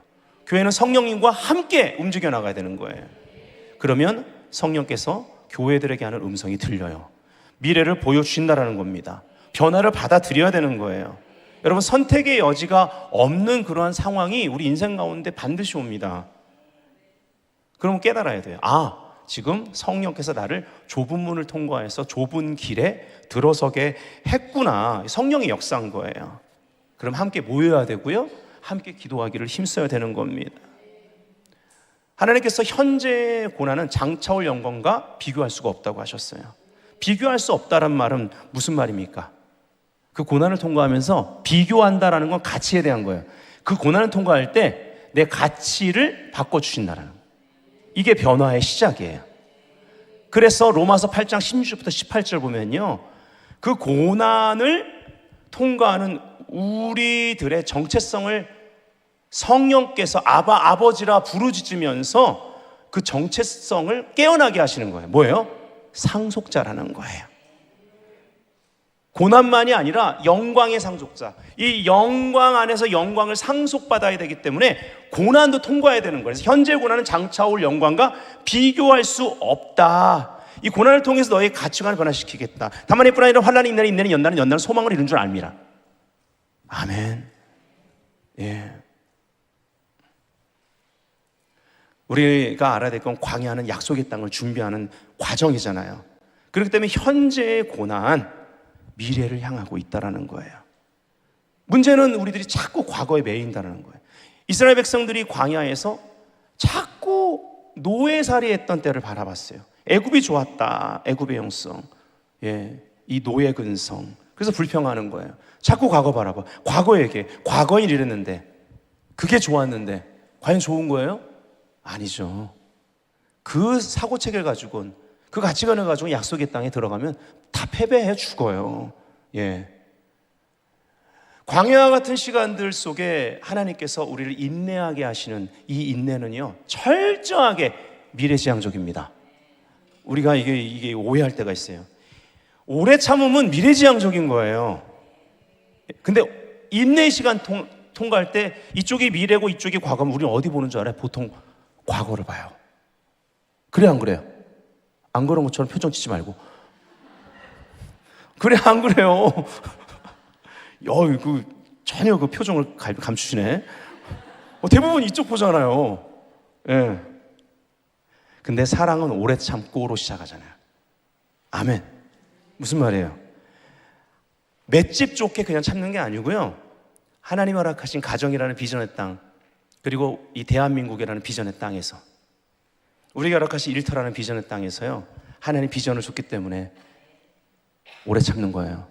[SPEAKER 1] 교회는 성령님과 함께 움직여 나가야 되는 거예요. 그러면 성령께서 교회들에게 하는 음성이 들려요. 미래를 보여주신다라는 겁니다. 변화를 받아들여야 되는 거예요. 여러분, 선택의 여지가 없는 그러한 상황이 우리 인생 가운데 반드시 옵니다. 그러면 깨달아야 돼요. 아, 지금 성령께서 나를 좁은 문을 통과해서 좁은 길에 들어서게 했구나. 성령이 역사한 거예요. 그럼 함께 모여야 되고요, 함께 기도하기를 힘써야 되는 겁니다. 하나님께서 현재의 고난은 장차올 영광과 비교할 수가 없다고 하셨어요. 비교할 수 없다란 말은 무슨 말입니까? 그 고난을 통과하면서 비교한다라는 건 가치에 대한 거예요. 그 고난을 통과할 때 내 가치를 바꿔주신다라는 거예요. 이게 변화의 시작이에요. 그래서 로마서 8장 16절부터 18절 보면요, 그 고난을 통과하는 우리들의 정체성을 성령께서 아바, 아버지라 부르짖으면서 그 정체성을 깨어나게 하시는 거예요. 뭐예요? 상속자라는 거예요. 고난만이 아니라 영광의 상속자. 이 영광 안에서 영광을 상속받아야 되기 때문에 고난도 통과해야 되는 거예요. 그래서 현재 고난은 장차 올 영광과 비교할 수 없다. 이 고난을 통해서 너의 가치관을 변화시키겠다. 다만 이뿐 아니라 환난이 있나니 인내는 연단은 연단은 소망을 이룬 줄 알미라. 아멘. 예. 우리가 알아야 될 건 광야는 약속의 땅을 준비하는 과정이잖아요. 그렇기 때문에 현재의 고난, 미래를 향하고 있다는 거예요. 문제는 우리들이 자꾸 과거에 매인다는 거예요. 이스라엘 백성들이 광야에서 자꾸 노예살이 했던 때를 바라봤어요. 애굽이 좋았다, 애굽의 영성, 예, 이 노예 근성. 그래서 불평하는 거예요. 자꾸 과거 바라봐. 과거에게, 과거엔 이랬는데, 그게 좋았는데 과연 좋은 거예요? 아니죠. 그 사고체계를 가지고는, 그 가치관을 가지고 약속의 땅에 들어가면 다 패배해 죽어요. 예. 광야와 같은 시간들 속에 하나님께서 우리를 인내하게 하시는 이 인내는요, 철저하게 미래지향적입니다. 우리가 이게 오해할 때가 있어요. 오래 참으면 미래지향적인 거예요. 근데 인내의 시간 통과할 때 이쪽이 미래고 이쪽이 과거면 우리는 어디 보는 줄 알아요? 보통 과거를 봐요. 그래, 안 그래요? 안 그런 것처럼 표정 짓지 말고. 그래, 안 그래요? 전혀 그 표정을 감추시네. 대부분 이쪽 보잖아요. 예. 근데 사랑은 오래 참고로 시작하잖아요. 아멘. 무슨 말이에요? 맷집 좋게 그냥 참는 게 아니고요, 하나님 허락하신 가정이라는 비전의 땅, 그리고 이 대한민국이라는 비전의 땅에서, 우리가 허락하신 일터라는 비전의 땅에서요, 하나님 비전을 줬기 때문에 오래 참는 거예요.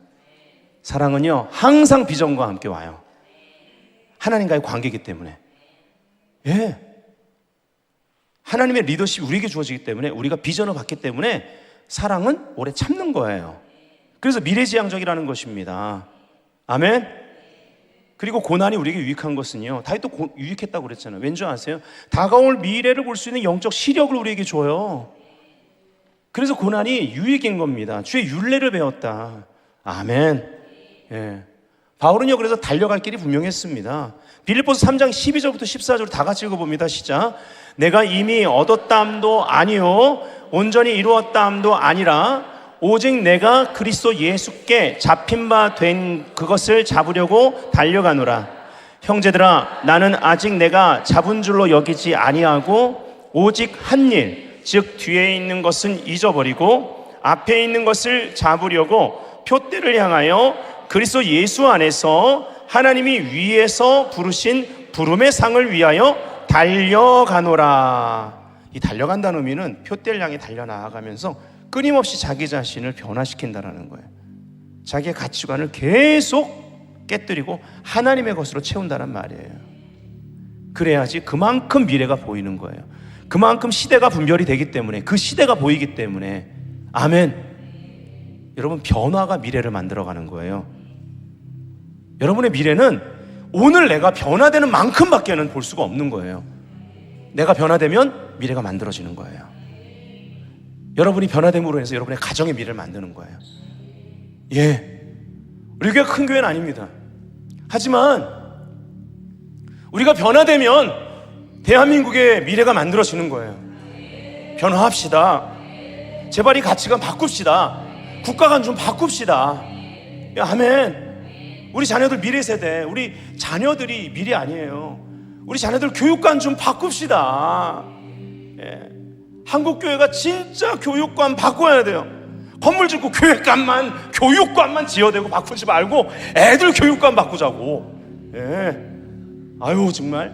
[SPEAKER 1] 사랑은요, 항상 비전과 함께 와요. 하나님과의 관계이기 때문에. 예. 하나님의 리더십이 우리에게 주어지기 때문에, 우리가 비전을 받기 때문에 사랑은 오래 참는 거예요. 그래서 미래지향적이라는 것입니다. 아멘. 그리고 고난이 우리에게 유익한 것은요, 다윗도 유익했다고 그랬잖아요. 왠지 아세요? 다가올 미래를 볼 수 있는 영적 시력을 우리에게 줘요. 그래서 고난이 유익인 겁니다. 주의 율례를 배웠다. 아멘. 예. 바울은요, 그래서 달려갈 길이 분명했습니다. 빌립보서 3장 12절부터 14절 다 같이 읽어봅니다. 시작. 내가 이미 얻었다함도 아니요 온전히 이루었다함도 아니라 오직 내가 그리스도 예수께 잡힌 바 된 그것을 잡으려고 달려가노라. 형제들아, 나는 아직 내가 잡은 줄로 여기지 아니하고 오직 한 일, 즉 뒤에 있는 것은 잊어버리고 앞에 있는 것을 잡으려고 표대를 향하여 그리스도 예수 안에서 하나님이 위에서 부르신 부름의 상을 위하여 달려가노라. 이 달려간다는 의미는 표대를 향해 달려나가면서 끊임없이 자기 자신을 변화시킨다는 거예요. 자기의 가치관을 계속 깨뜨리고 하나님의 것으로 채운다는 말이에요. 그래야지 그만큼 미래가 보이는 거예요. 그만큼 시대가 분별이 되기 때문에, 그 시대가 보이기 때문에. 아멘. 여러분, 변화가 미래를 만들어가는 거예요. 여러분의 미래는 오늘 내가 변화되는 만큼밖에는 볼 수가 없는 거예요. 내가 변화되면 미래가 만들어지는 거예요. 여러분이 변화됨으로 해서 여러분의 가정의 미래를 만드는 거예요. 예, 우리 교회가 큰 교회는 아닙니다. 하지만 우리가 변화되면 대한민국의 미래가 만들어지는 거예요. 변화합시다. 제발 이 가치관 바꿉시다. 국가관 좀 바꿉시다. 예, 아멘. 우리 자녀들 미래 세대, 우리 자녀들이 미래 아니에요. 우리 자녀들 교육관 좀 바꿉시다. 예. 한국교회가 진짜 교육관 바꿔야 돼요. 건물 짓고 교육관만 지어대고 바꾸지 말고 애들 교육관 바꾸자고. 예. 아유, 정말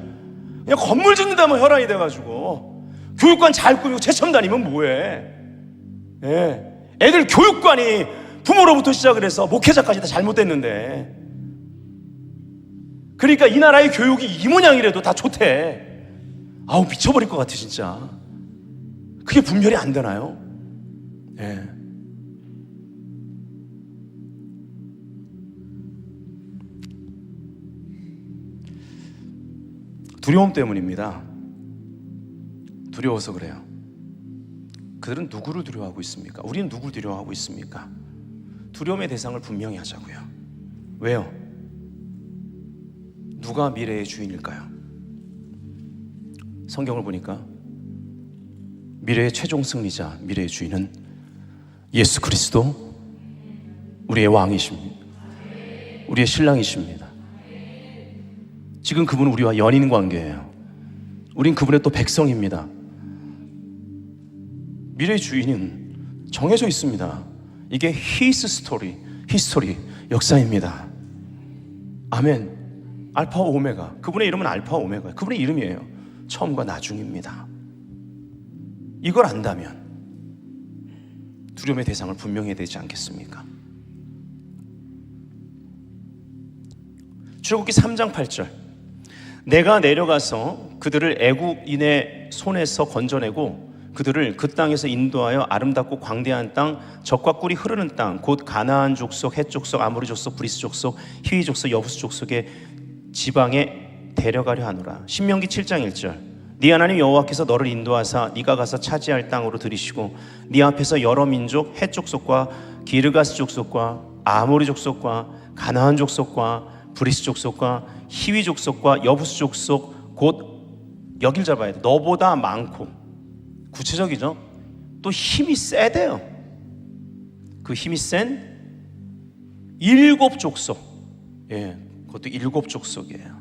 [SPEAKER 1] 그냥 건물 짓는다면 혈안이 돼가지고 교육관 잘 꾸미고 최첨 다니면 뭐해. 예. 애들 교육관이 부모로부터 시작을 해서 목회자까지 다 잘못됐는데, 그러니까 이 나라의 교육이 이 모양이라도 다 좋대. 아우, 미쳐버릴 것 같아 진짜. 그게 분별이 안 되나요? 예. 두려움 때문입니다. 두려워서 그래요. 그들은 누구를 두려워하고 있습니까? 우리는 누구를 두려워하고 있습니까? 두려움의 대상을 분명히 하자고요. 왜요? 누가 미래의 주인일까요? 성경을 보니까 미래의 최종 승리자, 미래의 주인은 예수 그리스도, 우리의 왕이십니다. 우리의 신랑이십니다. 지금 그분은 우리와 연인 관계예요. 우린 그분의 또 백성입니다. 미래의 주인은 정해져 있습니다. 이게 His story, 히스토리, 역사입니다. 아멘. 알파와 오메가, 그분의 이름은 알파와 오메가, 그분의 이름이에요. 처음과 나중입니다. 이걸 안다면 두려움의 대상을 분명히 해야 되지 않겠습니까? 출애굽기 3장 8절, 내가 내려가서 그들을 애굽인의 손에서 건져내고 그들을 그 땅에서 인도하여 아름답고 광대한 땅, 젖과 꿀이 흐르는 땅, 곧 가나안 족속, 헷 족속, 아모리 족속, 브리스 족속, 히위 족속, 여부스 족속의 지방에 데려가려 하노라. 신명기 7장 1절, 네 하나님 여호와께서 너를 인도하사 네가 가서 차지할 땅으로 들이시고 네 앞에서 여러 민족, 헷 족속과 기르가스 족속과 아모리 족속과 가나안 족속과 브리스 족속과 히위 족속과 여부스 족속, 곧 여길 잡아야 돼. 너보다 많고, 구체적이죠. 또 힘이 세대요. 그 힘이 센 7족속. 예, 그것도 7족속이에요.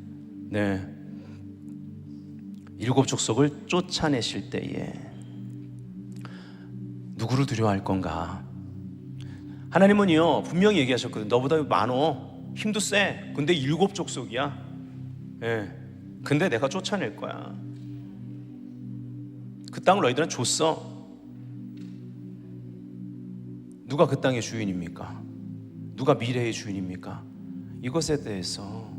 [SPEAKER 1] 네, 7족속을 쫓아내실 때에 누구를 두려워할 건가? 하나님은요 분명히 얘기하셨거든요. 너보다 많어, 힘도 세. 근데 7족속이야. 예, 근데 내가 쫓아낼 거야. 그 땅을 너희들은 줬어. 누가 그 땅의 주인입니까? 누가 미래의 주인입니까? 이것에 대해서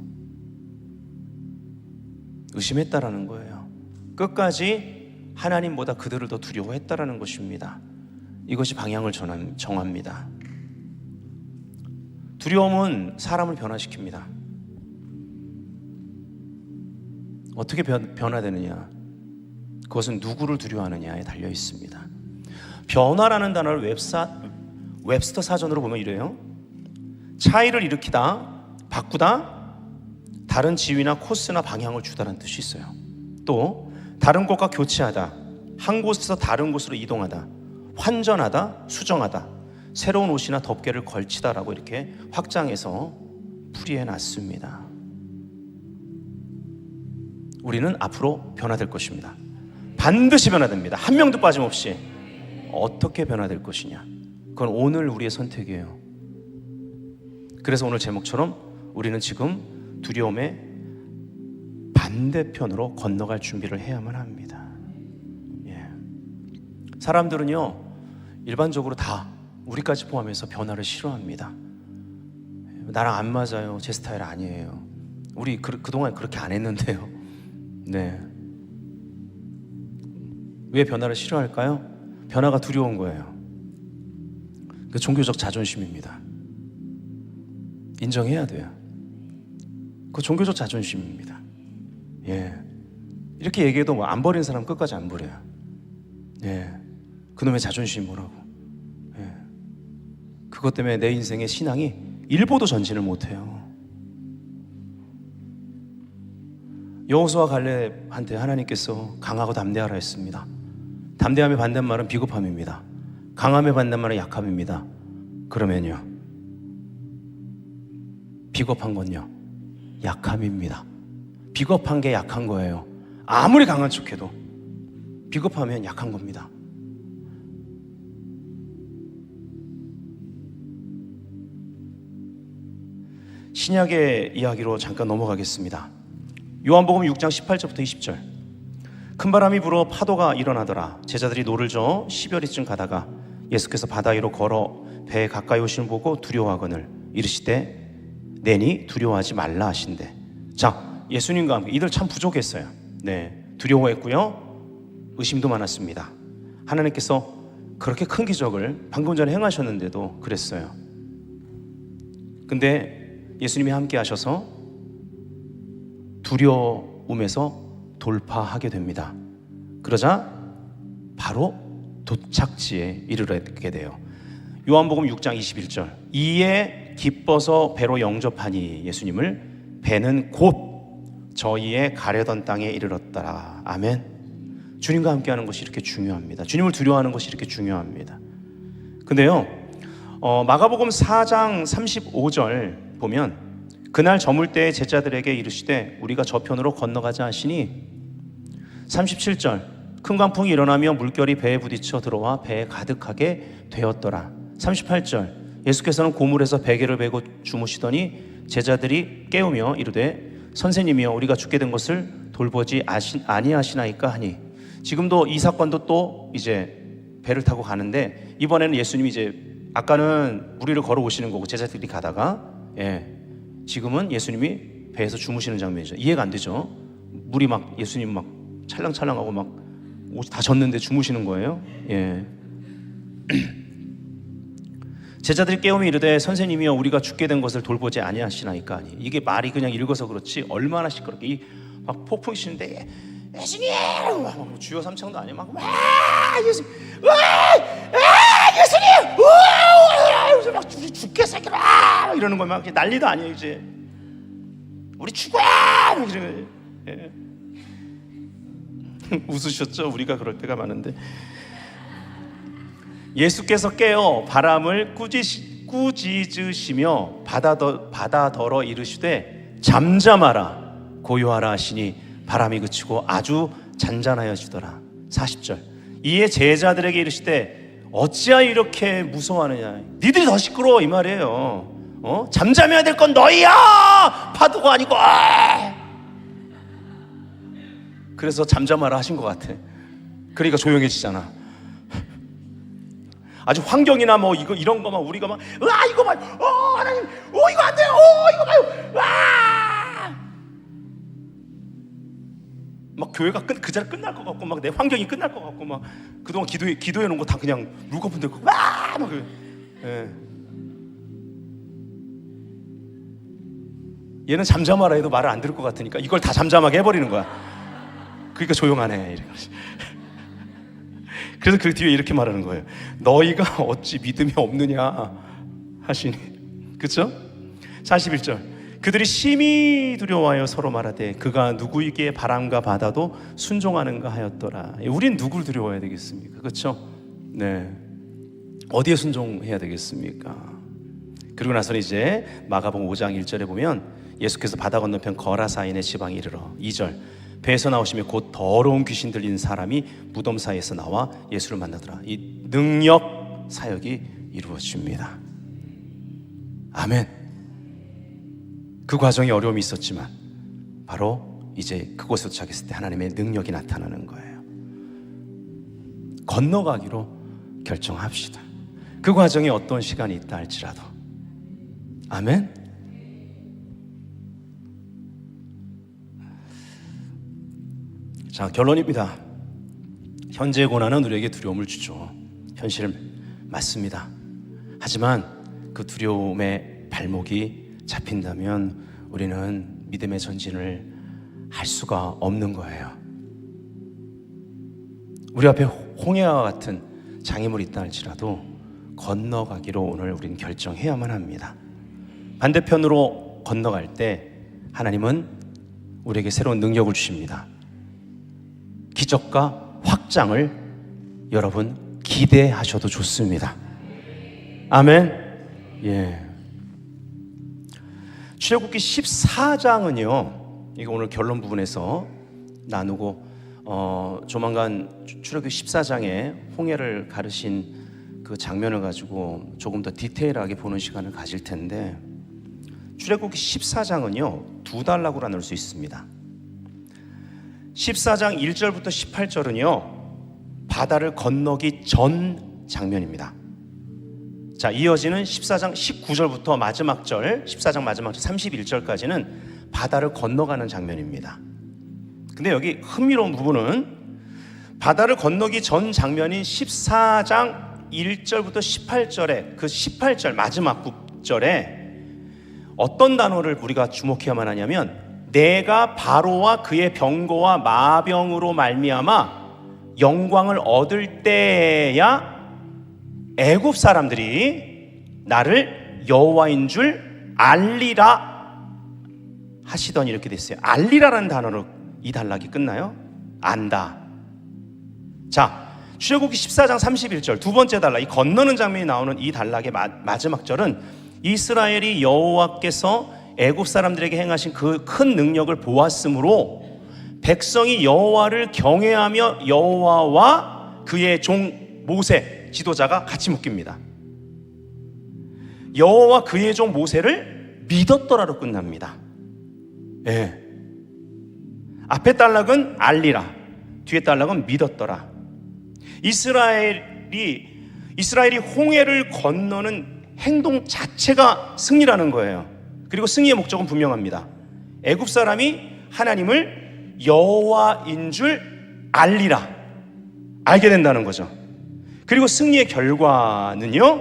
[SPEAKER 1] 의심했다라는 거예요. 끝까지 하나님보다 그들을 더 두려워했다라는 것입니다. 이것이 방향을 정합니다. 두려움은 사람을 변화시킵니다. 어떻게 변화되느냐? 그것은 누구를 두려워하느냐에 달려 있습니다. 변화라는 단어를 웹스터 사전으로 보면 이래요. 차이를 일으키다, 바꾸다, 다른 지위나 코스나 방향을 주다라는 뜻이 있어요. 또 다른 곳과 교체하다, 한 곳에서 다른 곳으로 이동하다, 환전하다, 수정하다, 새로운 옷이나 덮개를 걸치다라고 이렇게 확장해서 풀이해 놨습니다. 우리는 앞으로 변화될 것입니다. 반드시 변화됩니다. 한 명도 빠짐없이. 어떻게 변화될 것이냐, 그건 오늘 우리의 선택이에요. 그래서 오늘 제목처럼 우리는 지금 두려움의 반대편으로 건너갈 준비를 해야만 합니다. 예. 사람들은요, 일반적으로 다, 우리까지 포함해서 변화를 싫어합니다. 나랑 안 맞아요, 제 스타일 아니에요, 우리 그동안 그렇게 안 했는데요. 네. 왜 변화를 싫어할까요? 변화가 두려운 거예요. 그 종교적 자존심입니다. 인정해야 돼요. 그 종교적 자존심입니다. 예. 이렇게 얘기해도 뭐 안 버린 사람 끝까지 안 버려요. 예. 그놈의 자존심이 뭐라고. 예. 그것 때문에 내 인생의 신앙이 일보도 전진을 못해요. 여호수아 갈렙한테 하나님께서 강하고 담대하라 했습니다. 담대함의 반대말은 비겁함입니다. 강함의 반대말은 약함입니다. 그러면요, 비겁한 건요, 약함입니다. 비겁한 게 약한 거예요. 아무리 강한 척해도 비겁하면 약한 겁니다. 신약의 이야기로 잠깐 넘어가겠습니다. 요한복음 6장 18절부터 20절. 큰 바람이 불어 파도가 일어나더라. 제자들이 노를 저어 10여리쯤 가다가 예수께서 바다 위로 걸어 배에 가까이 오시는 보고 두려워하거늘 이르시되 내니 두려워하지 말라 하신대. 자, 예수님과 함께, 이들 참 부족했어요. 네, 두려워했고요, 의심도 많았습니다. 하나님께서 그렇게 큰 기적을 방금 전에 행하셨는데도 그랬어요. 근데 예수님이 함께 하셔서 두려움에서 돌파하게 됩니다. 그러자 바로 도착지에 이르게 돼요. 요한복음 6장 21절. 이에 기뻐서 배로 영접하니 예수님을 배는 곧 저희의 가려던 땅에 이르렀더라. 아멘. 주님과 함께하는 것이 이렇게 중요합니다. 주님을 두려워하는 것이 이렇게 중요합니다. 근데요, 마가복음 4장 35절 보면 그날 저물 때에 제자들에게 이르시되 우리가 저편으로 건너가자 하시니 37절 큰 광풍이 일어나며 물결이 배에 부딪혀 들어와 배에 가득하게 되었더라. 38절 예수께서는 고물에서 베개를 베고 주무시더니 제자들이 깨우며 이르되 선생님이여 우리가 죽게 된 것을 돌보지 아니하시나이까 하니, 지금도 이 사건도 또 이제 배를 타고 가는데 이번에는 예수님이 이제, 아까는 무리를 걸어 오시는 거고 제자들이 가다가, 지금은 예수님이 배에서 주무시는 장면이죠. 이해가 안 되죠. 물이 막 예수님 막 찰랑찰랑하고 막 옷이 다 젖는데 주무시는 거예요. 제자들이 깨우며 이르되 선생님이여 우리가 죽게 된 것을 돌보지 아니하시나이까 하니, 이게 말이 그냥 읽어서 그렇지 얼마나 시끄럽게 이 막 폭풍이 치는데 예수님 막 주여 삼창도 아니야 막 예수님 예수님 막 우리 죽겠어 이러는 거야. 막 난리도 아니에요. 이제 우리 죽어 막 이러는 거예요. 웃으셨죠? 우리가 그럴 때가 많은데, 예수께서 깨어 바람을 꾸짖으시며 바다더러 이르시되 잠잠하라 고요하라 하시니 바람이 그치고 아주 잔잔하여지더라. 40절 이에 제자들에게 이르시되 어찌하여 이렇게 무서워하느냐, 니들이 더 시끄러워 이 말이에요. 잠잠해야 될 건 너희야, 파도가 아니고. 그래서 잠잠하라 하신 것 같아. 그러니까 조용해지잖아. 아주 환경이나 뭐 이거 이런 거만 우리가 막 이거 봐, 하나님, 이거 안 돼요, 이거 봐요, 막 교회가 그 자리 끝날 것 같고, 막 내 환경이 끝날 것 같고, 막 그동안 기도해 놓은 거 다 그냥 물거품 들고 막 얘는 잠잠하라 해도 말을 안 들을 것 같으니까 이걸 다 잠잠하게 해버리는 거야. 그러니까 조용하네. 그래서 그 뒤에 이렇게 말하는 거예요. 너희가 어찌 믿음이 없느냐 하시니. 그렇죠? 41절 그들이 심히 두려워하여 서로 말하되 그가 누구에게 바람과 바다도 순종하는가 하였더라. 우린 누굴 두려워해야 되겠습니까? 그렇죠? 네, 어디에 순종해야 되겠습니까? 그리고 나서 이제 마가복음 5장 1절에 보면 예수께서 바다 건너편 거라사인의 지방에 이르러 2절 배에서 나오시며 곧 더러운 귀신 들린 사람이 무덤 사이에서 나와 예수를 만나더라. 이 능력 사역이 이루어집니다. 아멘. 그 과정에 어려움이 있었지만 바로 이제 그곳에 도착했을 때 하나님의 능력이 나타나는 거예요. 건너가기로 결정합시다. 그 과정에 어떤 시간이 있다 할지라도. 아멘. 자, 결론입니다. 현재의 고난은 우리에게 두려움을 주죠. 현실 맞습니다. 하지만 그 두려움의 발목이 잡힌다면 우리는 믿음의 전진을 할 수가 없는 거예요. 우리 앞에 홍해와 같은 장애물이 있다 할지라도 건너가기로 오늘 우리는 결정해야만 합니다. 반대편으로 건너갈 때 하나님은 우리에게 새로운 능력을 주십니다. 기적과 확장을 여러분 기대하셔도 좋습니다. 아멘. 예. 출애굽기 14장은요, 이거 오늘 결론 부분에서 나누고 조만간 출애굽기 14장에 홍해를 가르신 그 장면을 가지고 조금 더 디테일하게 보는 시간을 가질 텐데, 출애굽기 14장은요 두 단락으로 나눌 수 있습니다. 14장 1절부터 18절은요 바다를 건너기 전 장면입니다. 자, 이어지는 14장 19절부터 마지막 절, 14장 마지막 절 31절까지는 바다를 건너가는 장면입니다. 근데 여기 흥미로운 부분은 바다를 건너기 전 장면인 14장 1절부터 18절에 그 18절 마지막 구절에 어떤 단어를 우리가 주목해야만 하냐면, 내가 바로와 그의 병거와 마병으로 말미암아 영광을 얻을 때야 애굽 사람들이 나를 여호와인 줄 알리라 하시더니, 이렇게 됐어요. 알리라라는 단어로 이 단락이 끝나요. 안다. 자, 출애굽기 14장 31절 두 번째 단락, 이 건너는 장면이 나오는 이 단락의 마지막 절은 이스라엘이 여호와께서 애굽 사람들에게 행하신 그 큰 능력을 보았으므로 백성이 여호와를 경외하며 여호와와 그의 종 모세 지도자가 같이 묶입니다. 여호와 그의 종 모세를 믿었더라로 끝납니다. 예. 앞에 단락은 알리라, 뒤에 단락은 믿었더라. 이스라엘이 홍해를 건너는 행동 자체가 승리라는 거예요. 그리고 승리의 목적은 분명합니다. 애굽 사람이 하나님을 여호와인 줄 알리라, 알게 된다는 거죠. 그리고 승리의 결과는요,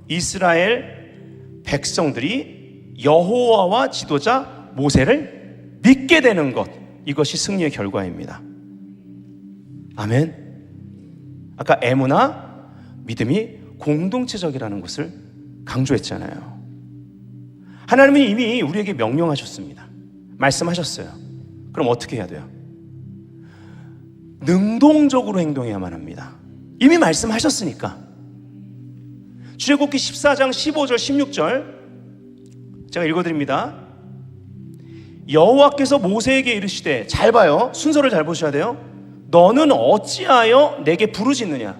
[SPEAKER 1] 이스라엘 백성들이 여호와와 지도자 모세를 믿게 되는 것, 이것이 승리의 결과입니다. 아멘. 아까 에무나, 믿음이 공동체적이라는 것을 강조했잖아요. 하나님은 이미 우리에게 명령하셨습니다. 말씀하셨어요. 그럼 어떻게 해야 돼요? 능동적으로 행동해야만 합니다. 이미 말씀하셨으니까. 출애굽기 14장 15절 16절 제가 읽어드립니다. 여호와께서 모세에게 이르시되, 잘 봐요, 순서를 잘 보셔야 돼요. 너는 어찌하여 내게 부르짖느냐?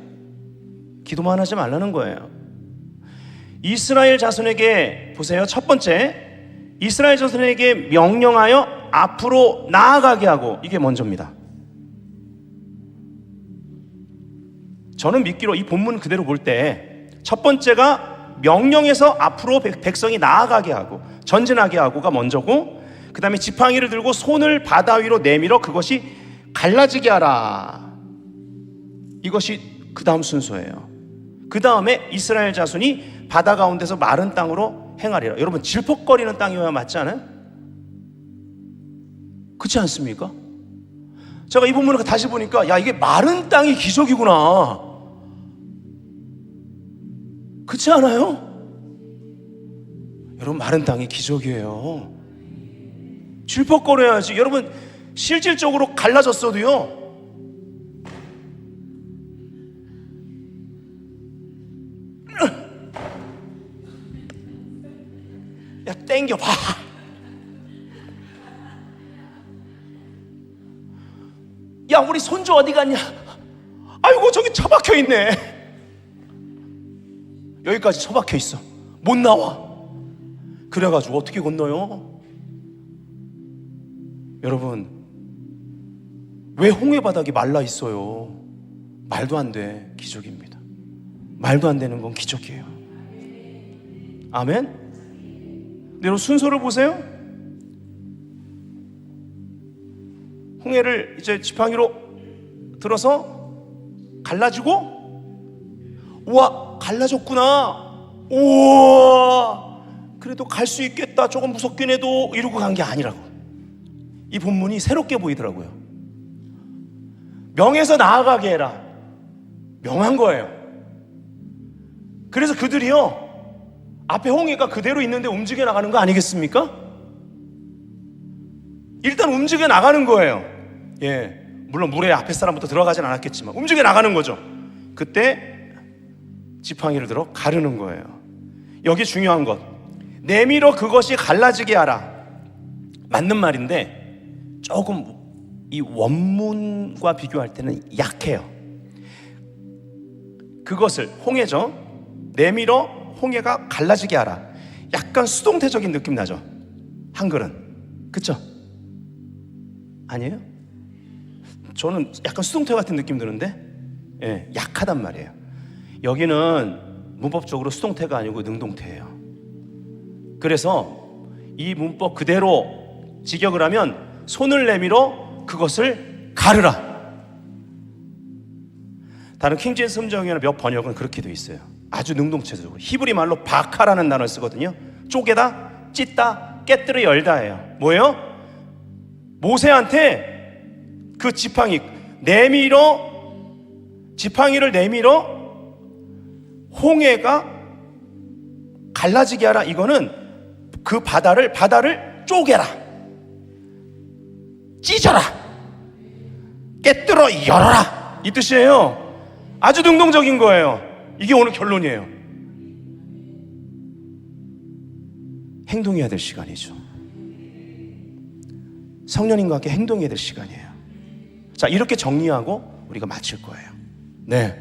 [SPEAKER 1] 기도만 하지 말라는 거예요. 이스라엘 자손에게 보세요. 첫 번째, 이스라엘 자손에게 명령하여 앞으로 나아가게 하고, 이게 먼저입니다. 저는 믿기로 이 본문 그대로 볼 때 첫 번째가 명령해서 앞으로 백성이 나아가게 하고 전진하게 하고가 먼저고, 그 다음에 지팡이를 들고 손을 바다 위로 내밀어 그것이 갈라지게 하라, 이것이 그 다음 순서예요. 그 다음에 이스라엘 자손이 바다 가운데서 마른 땅으로 행하리라. 여러분, 질퍽거리는 땅이어야 맞지 않아요? 그렇지 않습니까? 제가 이 본문을 다시 보니까, 야, 이게 마른 땅이 기적이구나. 그렇지 않아요? 여러분, 마른 땅이 기적이에요. 질퍽거려야지. 여러분, 실질적으로 갈라졌어도요, 야, 땡겨봐. 야, 우리 손주 어디 갔냐? 아이고, 저기 처박혀 있네. 여기까지 처박혀 있어. 못 나와. 그래가지고 어떻게 건너요? 여러분, 왜 홍해 바닥이 말라 있어요? 말도 안 돼. 기적입니다. 말도 안 되는 건 기적이에요. 아멘? 근데 여러분, 순서를 보세요. 홍해를 이제 지팡이로 들어서 갈라지고, 우와, 갈라졌구나. 우와, 그래도 갈 수 있겠다. 조금 무섭긴 해도 이러고 간 게 아니라고. 이 본문이 새롭게 보이더라고요. 명에서 나아가게 해라. 명한 거예요. 그래서 그들이요, 앞에 홍해가 그대로 있는데 움직여 나가는 거 아니겠습니까? 일단 움직여 나가는 거예요. 예, 물론 물에 앞에 사람부터 들어가진 않았겠지만 움직여 나가는 거죠. 그때 지팡이를 들어 가르는 거예요. 여기 중요한 것, 내밀어 그것이 갈라지게 하라. 맞는 말인데 조금 이 원문과 비교할 때는 약해요. 그것을, 홍해죠, 내밀어 홍해가 갈라지게 하라. 약간 수동태적인 느낌 나죠, 한글은. 그쵸? 아니에요? 저는 약간 수동태 같은 느낌 드는데, 예, 약하단 말이에요. 여기는 문법적으로 수동태가 아니고 능동태예요. 그래서 이 문법 그대로 직역을 하면 손을 내밀어 그것을 가르라. 다른 킹제임스 성경에는 몇 번역은 그렇게 되어 있어요. 아주 능동체적으로. 히브리 말로 바카라는 단어를 쓰거든요. 쪼개다, 찢다, 깨뜨려 열다예요. 뭐예요? 모세한테 그 지팡이 지팡이를 내밀어 홍해가 갈라지게 하라. 이거는 그 바다를 쪼개라, 찢어라, 깨뜨려 열어라, 이 뜻이에요. 아주 능동적인 거예요. 이게 오늘 결론이에요. 행동해야 될 시간이죠. 성령님과 함께 행동해야 될 시간이에요. 자, 이렇게 정리하고 우리가 마칠 거예요. 네,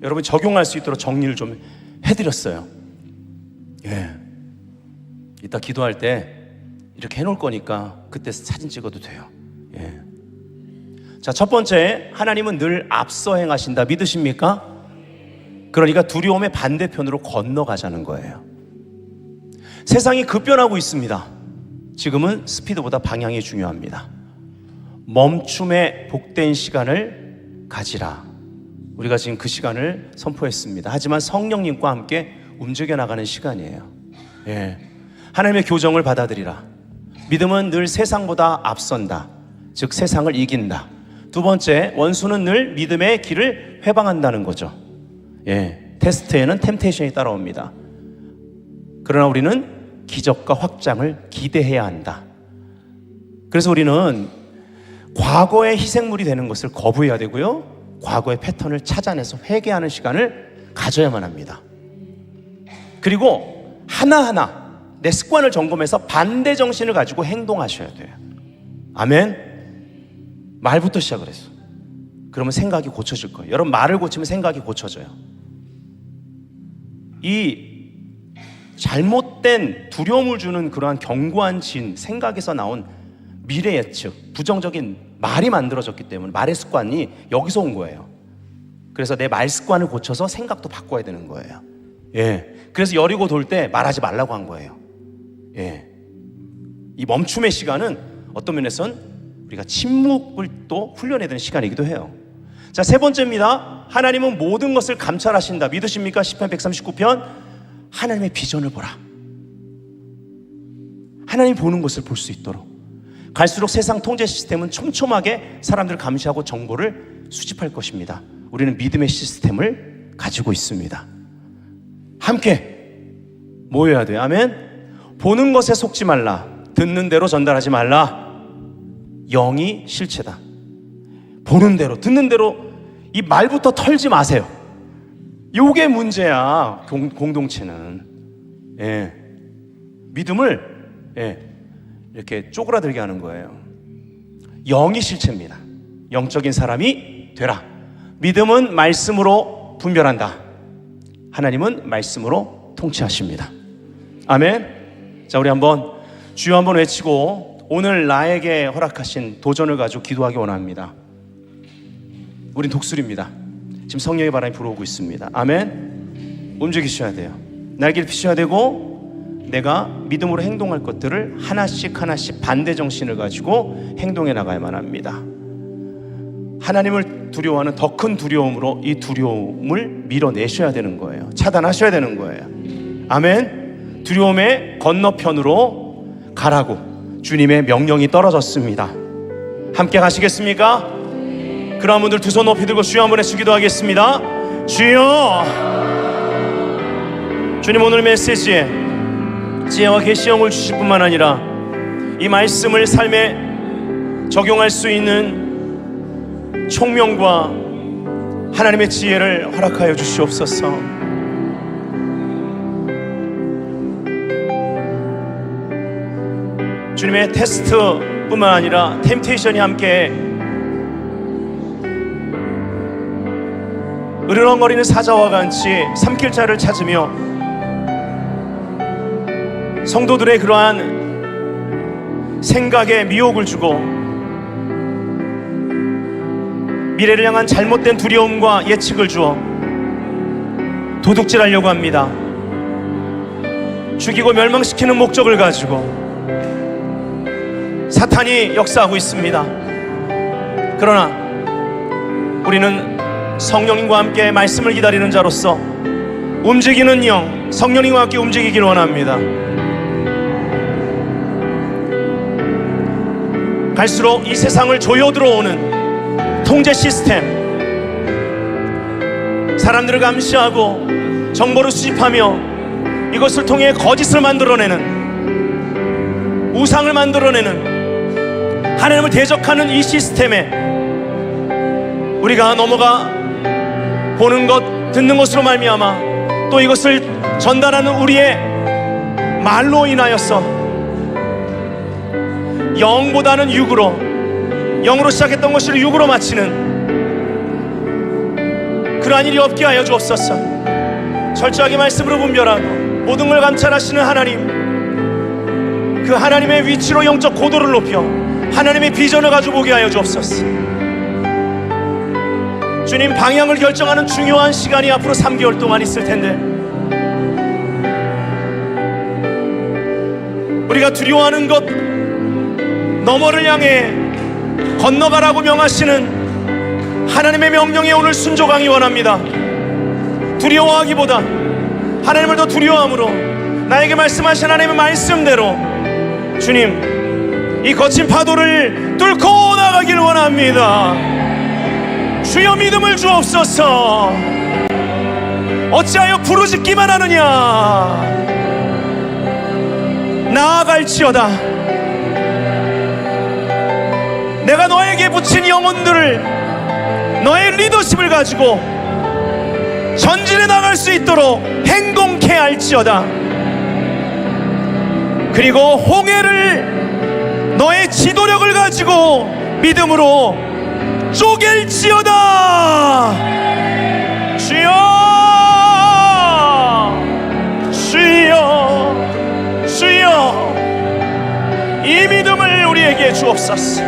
[SPEAKER 1] 여러분 적용할 수 있도록 정리를 좀 해드렸어요. 예, 이따 기도할 때 이렇게 해놓을 거니까 그때 사진 찍어도 돼요. 예. 자, 첫 번째, 하나님은 늘 앞서 행하신다. 믿으십니까? 그러니까 두려움의 반대편으로 건너가자는 거예요. 세상이 급변하고 있습니다. 지금은 스피드보다 방향이 중요합니다. 멈춤의 복된 시간을 가지라. 우리가 지금 그 시간을 선포했습니다. 하지만 성령님과 함께 움직여 나가는 시간이에요. 예. 하나님의 교정을 받아들이라. 믿음은 늘 세상보다 앞선다. 즉 세상을 이긴다. 두 번째, 원수는 늘 믿음의 길을 회방한다는 거죠. 예, 테스트에는 템테이션이 따라옵니다. 그러나 우리는 기적과 확장을 기대해야 한다. 그래서 우리는 과거의 희생물이 되는 것을 거부해야 되고요, 과거의 패턴을 찾아내서 회개하는 시간을 가져야만 합니다. 그리고 하나하나 내 습관을 점검해서 반대 정신을 가지고 행동하셔야 돼요. 아멘. 말부터 시작을 했어. 그러면 생각이 고쳐질 거예요. 여러분, 말을 고치면 생각이 고쳐져요. 이 잘못된 두려움을 주는 그러한 견고한 진, 생각에서 나온 미래 예측, 부정적인 말이 만들어졌기 때문에 말의 습관이 여기서 온 거예요. 그래서 내 말 습관을 고쳐서 생각도 바꿔야 되는 거예요. 예. 그래서 여리고 돌 때 말하지 말라고 한 거예요. 예. 이 멈춤의 시간은 어떤 면에서는 우리가 침묵을 또 훈련해야 되는 시간이기도 해요. 자, 세 번째입니다. 하나님은 모든 것을 감찰하신다. 믿으십니까? 시편 139편. 하나님의 비전을 보라. 하나님 보는 것을 볼 수 있도록. 갈수록 세상 통제 시스템은 촘촘하게 사람들을 감시하고 정보를 수집할 것입니다. 우리는 믿음의 시스템을 가지고 있습니다. 함께 모여야 돼요. 아멘. 보는 것에 속지 말라. 듣는 대로 전달하지 말라. 영이 실체다. 보는 대로, 듣는 대로 이 말부터 털지 마세요. 요게 문제야, 공동체는. 예. 믿음을, 예, 이렇게 쪼그라들게 하는 거예요. 영이 실체입니다. 영적인 사람이 되라. 믿음은 말씀으로 분별한다. 하나님은 말씀으로 통치하십니다. 아멘. 자, 우리 한번 주여 한번 외치고 오늘 나에게 허락하신 도전을 가지고 기도하기 원합니다. 우린 독수리입니다. 지금 성령의 바람이 불어오고 있습니다. 아멘. 움직이셔야 돼요. 날개를 피셔야 되고, 내가 믿음으로 행동할 것들을 하나씩 반대 정신을 가지고 행동해 나가야만 합니다. 하나님을 두려워하는 더 큰 두려움으로 이 두려움을 밀어내셔야 되는 거예요. 차단하셔야 되는 거예요. 아멘. 두려움의 건너편으로 가라고 주님의 명령이 떨어졌습니다. 함께 가시겠습니까? 그런 분들 두 손 높이 들고 주여 한번 해서 기도하겠습니다. 주여, 주님 오늘 메시지에 지혜와 계시형을 주실 뿐만 아니라 이 말씀을 삶에 적용할 수 있는 총명과 하나님의 지혜를 허락하여 주시옵소서. 주님의 테스트뿐만 아니라 템테이션이 함께 으르렁거리는 사자와 같이 삼킬 자를 찾으며 성도들의 그러한 생각에 미혹을 주고 미래를 향한 잘못된 두려움과 예측을 주어 도둑질하려고 합니다. 죽이고 멸망시키는 목적을 가지고 사탄이 역사하고 있습니다. 그러나 우리는 성령님과 함께 말씀을 기다리는 자로서 움직이는 영, 성령님과 함께 움직이길 원합니다. 갈수록 이 세상을 조여 들어오는 통제 시스템, 사람들을 감시하고 정보를 수집하며 이것을 통해 거짓을 만들어내는, 우상을 만들어내는, 하나님을 대적하는 이 시스템에 우리가 넘어가 보는 것, 듣는 것으로 말미암아 또 이것을 전달하는 우리의 말로 인하여서 영보다는 육으로, 영으로 시작했던 것을 육으로 마치는 그러한 일이 없게 하여 주옵소서. 철저하게 말씀으로 분별하고 모든 걸 감찰하시는 하나님, 그 하나님의 위치로 영적 고도를 높여 하나님의 비전을 가지고 보게 하여 주옵소서. 주님, 방향을 결정하는 중요한 시간이 앞으로 3개월 동안 있을 텐데 우리가 두려워하는 것 너머를 향해 건너가라고 명하시는 하나님의 명령에 오늘 순종하기 원합니다. 두려워하기보다 하나님을 더 두려워함으로 나에게 말씀하신 하나님의 말씀대로 주님, 이 거친 파도를 뚫고 나가길 원합니다. 주여, 믿음을 주옵소서. 어찌하여 부르짖기만 하느냐. 나아갈지어다. 내가 너에게 붙인 영혼들을, 너의 리더십을 가지고 전진해 나갈 수 있도록 행동케 할지어다. 그리고 홍해를 너의 지도력을 가지고 믿음으로 쪼갤지어다. 주여, 주여, 주여, 이 믿음을 우리에게 주옵소서.